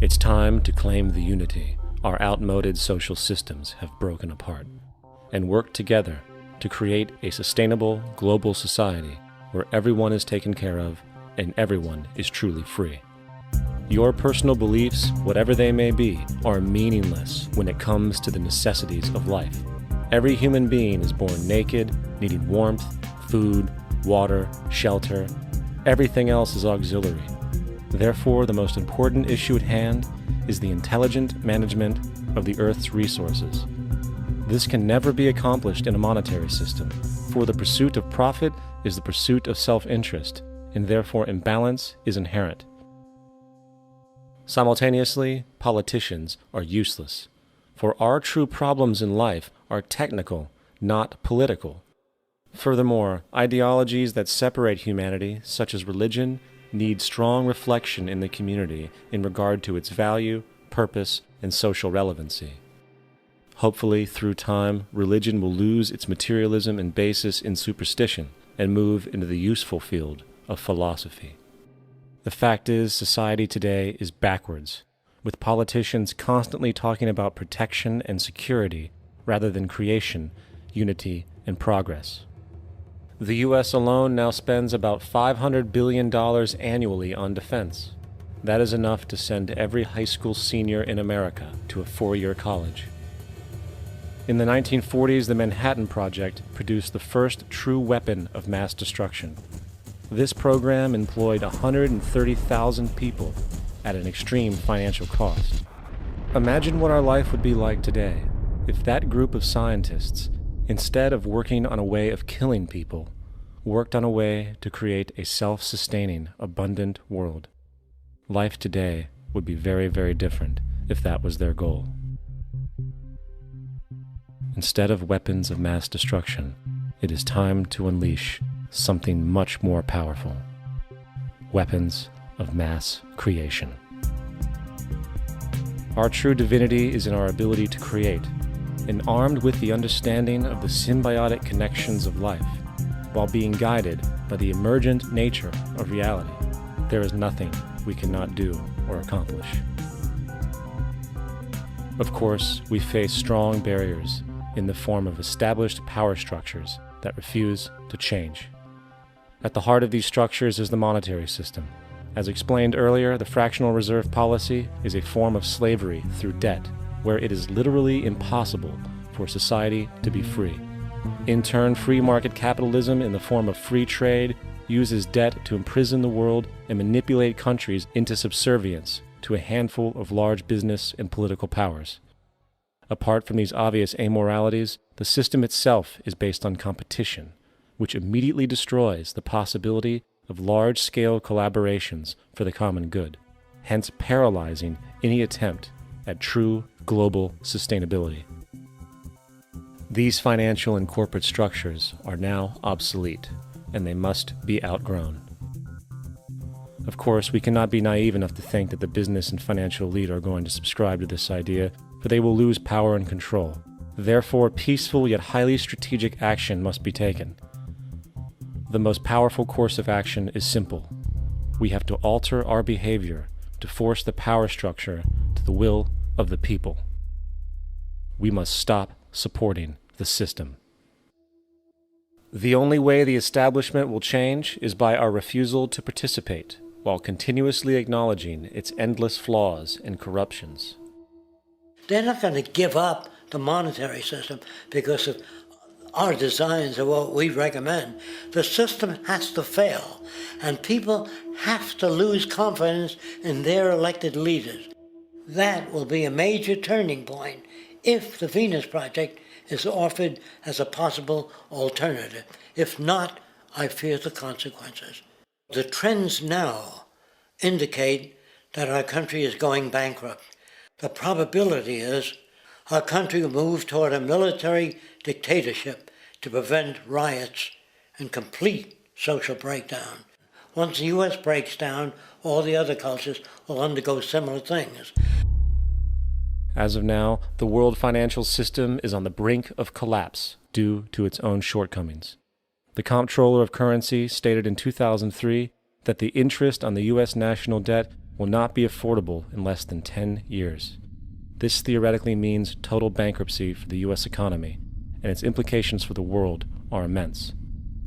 It's time to claim the unity our outmoded social systems have broken apart, and work together to create a sustainable global society where everyone is taken care of and everyone is truly free. Your personal beliefs, whatever they may be, are meaningless when it comes to the necessities of life. Every human being is born naked, needing warmth, food, water, shelter. Everything else is auxiliary. Therefore, the most important issue at hand is the intelligent management of the Earth's resources. This can never be accomplished in a monetary system, for the pursuit of profit is the pursuit of self-interest, and therefore imbalance is inherent. Simultaneously, politicians are useless, for our true problems in life are technical, not political. Furthermore, ideologies that separate humanity, such as religion, need strong reflection in the community in regard to its value, purpose, and social relevancy. Hopefully, through time, religion will lose its materialism and basis in superstition and move into the useful field of philosophy. The fact is, society today is backwards, with politicians constantly talking about protection and security rather than creation, unity, and progress. The U.S. alone now spends about $500 billion annually on defense. That is enough to send every high school senior in America to a 4-year college. In the 1940s, the Manhattan Project produced the first true weapon of mass destruction. This program employed 130,000 people at an extreme financial cost. Imagine what our life would be like today if that group of scientists, instead of working on a way of killing people, worked on a way to create a self-sustaining, abundant world. Life today would be very, very different if that was their goal. Instead of weapons of mass destruction, it is time to unleash something much more powerful. Weapons of mass creation. Our true divinity is in our ability to create, and armed with the understanding of the symbiotic connections of life, while being guided by the emergent nature of reality, there is nothing we cannot do or accomplish. Of course, we face strong barriers in the form of established power structures that refuse to change. At the heart of these structures is the monetary system. As explained earlier, the fractional reserve policy is a form of slavery through debt, where it is literally impossible for society to be free. In turn, free market capitalism in the form of free trade uses debt to imprison the world and manipulate countries into subservience to a handful of large business and political powers. Apart from these obvious amoralities, the system itself is based on competition, which immediately destroys the possibility of large-scale collaborations for the common good, hence paralyzing any attempt at true global sustainability. These financial and corporate structures are now obsolete, and they must be outgrown. Of course, we cannot be naive enough to think that the business and financial elite are going to subscribe to this idea, for they will lose power and control. Therefore, peaceful yet highly strategic action must be taken. The most powerful course of action is simple. We have to alter our behavior to force the power structure to the will of the people. We must stop supporting the system. The only way the establishment will change is by our refusal to participate, while continuously acknowledging its endless flaws and corruptions. They're not going to give up the monetary system because of our designs or what we recommend. The system has to fail, and people have to lose confidence in their elected leaders. That will be a major turning point if the Venus Project is offered as a possible alternative. If not, I fear the consequences. The trends now indicate that our country is going bankrupt. The probability is our country will move toward a military dictatorship to prevent riots and complete social breakdown. Once the U.S. breaks down, all the other cultures will undergo similar things. As of now, the world financial system is on the brink of collapse due to its own shortcomings. The Comptroller of Currency stated in 2003 that the interest on the U.S. national debt will not be affordable in less than 10 years. This theoretically means total bankruptcy for the U.S. economy, and its implications for the world are immense.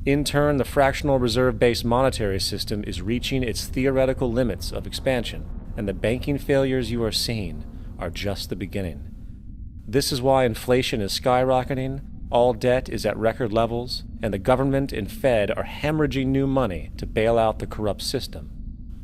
In turn, the fractional reserve-based monetary system is reaching its theoretical limits of expansion, and the banking failures you are seeing are just the beginning. This is why inflation is skyrocketing, all debt is at record levels, and the government and Fed are hemorrhaging new money to bail out the corrupt system.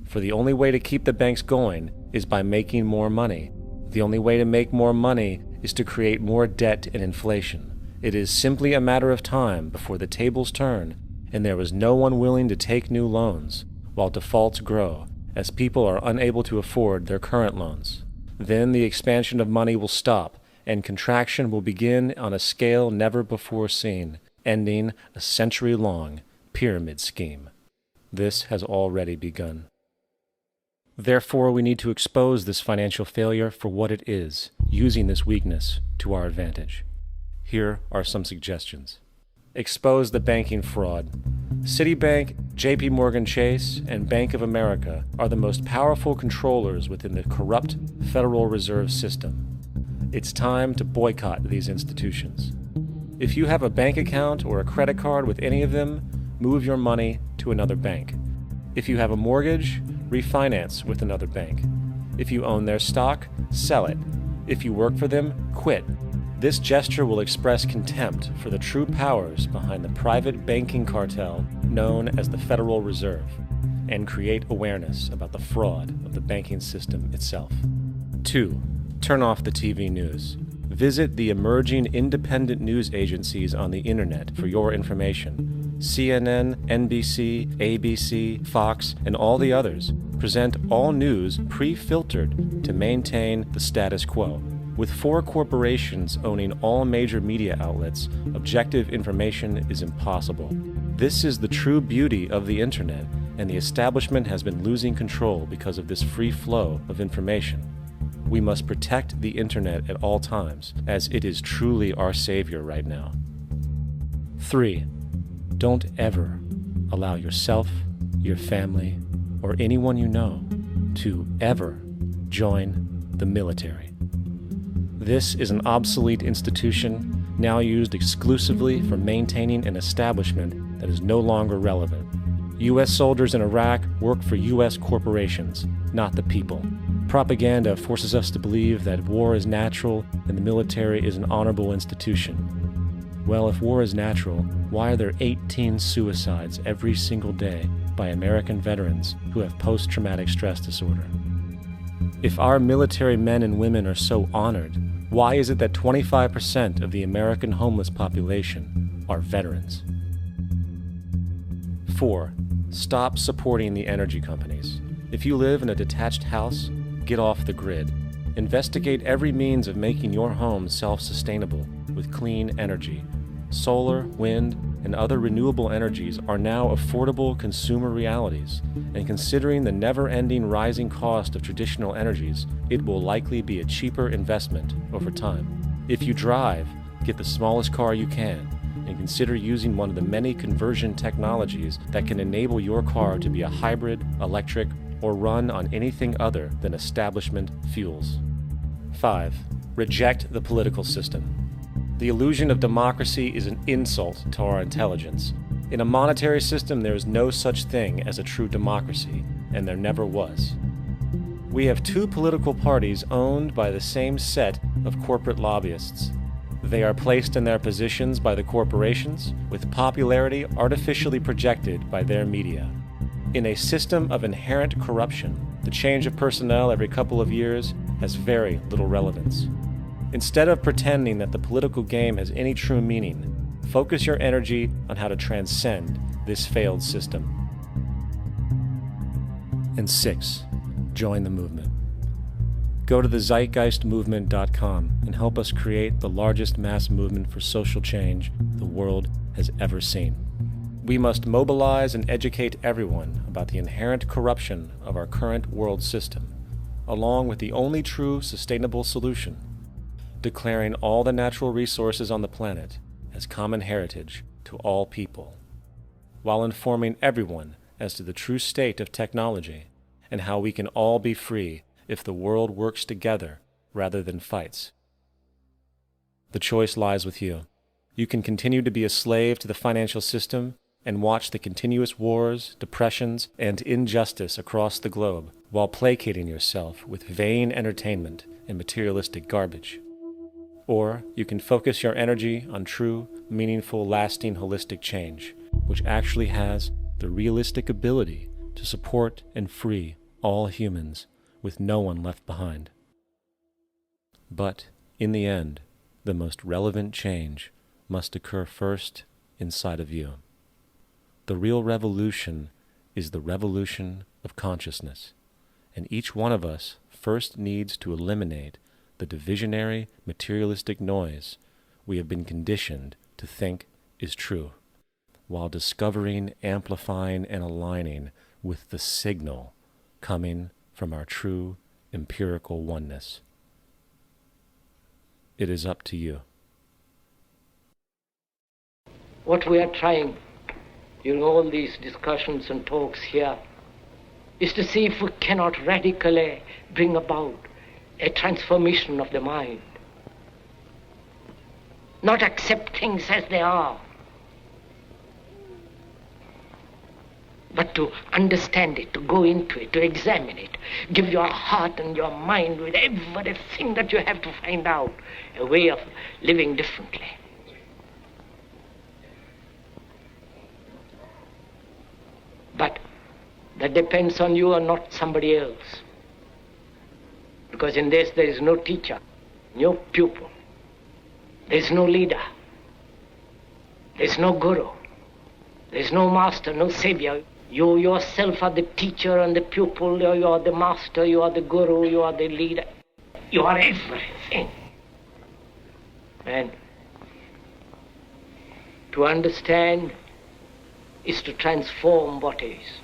For the only way to keep the banks going is by making more money. The only way to make more money is to create more debt and inflation. It is simply a matter of time before the tables turn, and there is no one willing to take new loans, while defaults grow, as people are unable to afford their current loans. Then the expansion of money will stop, and contraction will begin on a scale never before seen, ending a century-long pyramid scheme. This has already begun. Therefore, we need to expose this financial failure for what it is, using this weakness to our advantage. Here are some suggestions. Expose the banking fraud. Citibank, JP Morgan Chase, and Bank of America are the most powerful controllers within the corrupt Federal Reserve System. It's time to boycott these institutions. If you have a bank account or a credit card with any of them, move your money to another bank. If you have a mortgage, refinance with another bank. If you own their stock, sell it. If you work for them, quit. This gesture will express contempt for the true powers behind the private banking cartel known as the Federal Reserve, and create awareness about the fraud of the banking system itself. 2. Turn off the TV news. Visit the emerging independent news agencies on the internet for your information. CNN, NBC, ABC, Fox, and all the others present all news pre-filtered to maintain the status quo. With 4 corporations owning all major media outlets, objective information is impossible. This is the true beauty of the internet, and the establishment has been losing control because of this free flow of information. We must protect the internet at all times, as it is truly our savior right now. 3. Don't ever allow yourself, your family, or anyone you know to ever join the military. This is an obsolete institution now used exclusively for maintaining an establishment that is no longer relevant. U.S. soldiers in Iraq work for U.S. corporations, not the people. Propaganda forces us to believe that war is natural and the military is an honorable institution. Well, if war is natural, why are there 18 suicides every single day by American veterans who have post-traumatic stress disorder? If our military men and women are so honored, why is it that 25% of the American homeless population are veterans? 4. Stop supporting the energy companies. If you live in a detached house, get off the grid. Investigate every means of making your home self-sustainable with clean energy. Solar, wind, and other renewable energies are now affordable consumer realities, and considering the never-ending rising cost of traditional energies, it will likely be a cheaper investment over time. If you drive, get the smallest car you can, and consider using one of the many conversion technologies that can enable your car to be a hybrid, electric, or run on anything other than establishment fuels. 5. Reject the political system. The illusion of democracy is an insult to our intelligence. In a monetary system, there is no such thing as a true democracy, and there never was. We have two political parties owned by the same set of corporate lobbyists. They are placed in their positions by the corporations, with popularity artificially projected by their media. In a system of inherent corruption, the change of personnel every couple of years has very little relevance. Instead of pretending that the political game has any true meaning, focus your energy on how to transcend this failed system. And 6. Join the movement. Go to the zeitgeistmovement.com and help us create the largest mass movement for social change the world has ever seen. We must mobilize and educate everyone about the inherent corruption of our current world system, along with the only true sustainable solution, declaring all the natural resources on the planet as common heritage to all people, while informing everyone as to the true state of technology and how we can all be free if the world works together rather than fights. The choice lies with you. You can continue to be a slave to the financial system and watch the continuous wars, depressions, and injustice across the globe while placating yourself with vain entertainment and materialistic garbage. Or you can focus your energy on true, meaningful, lasting, holistic change, which actually has the realistic ability to support and free all humans with no one left behind. But, in the end, the most relevant change must occur first inside of you. The real revolution is the revolution of consciousness, and each one of us first needs to eliminate the divisionary, materialistic noise we have been conditioned to think is true, while discovering, amplifying, and aligning with the signal coming from our true empirical oneness. It is up to you. What we are trying in all these discussions and talks here is to see if we cannot radically bring about a transformation of the mind. Not accept things as they are, but to understand it, to go into it, to examine it, give your heart and your mind with everything that you have to find out, a way of living differently. But that depends on you and not somebody else. Because in this there is no teacher, no pupil, there is no leader, there is no guru, there is no master, no savior. You yourself are the teacher and the pupil, you are the master, you are the guru, you are the leader. You are everything. And to understand is to transform what is.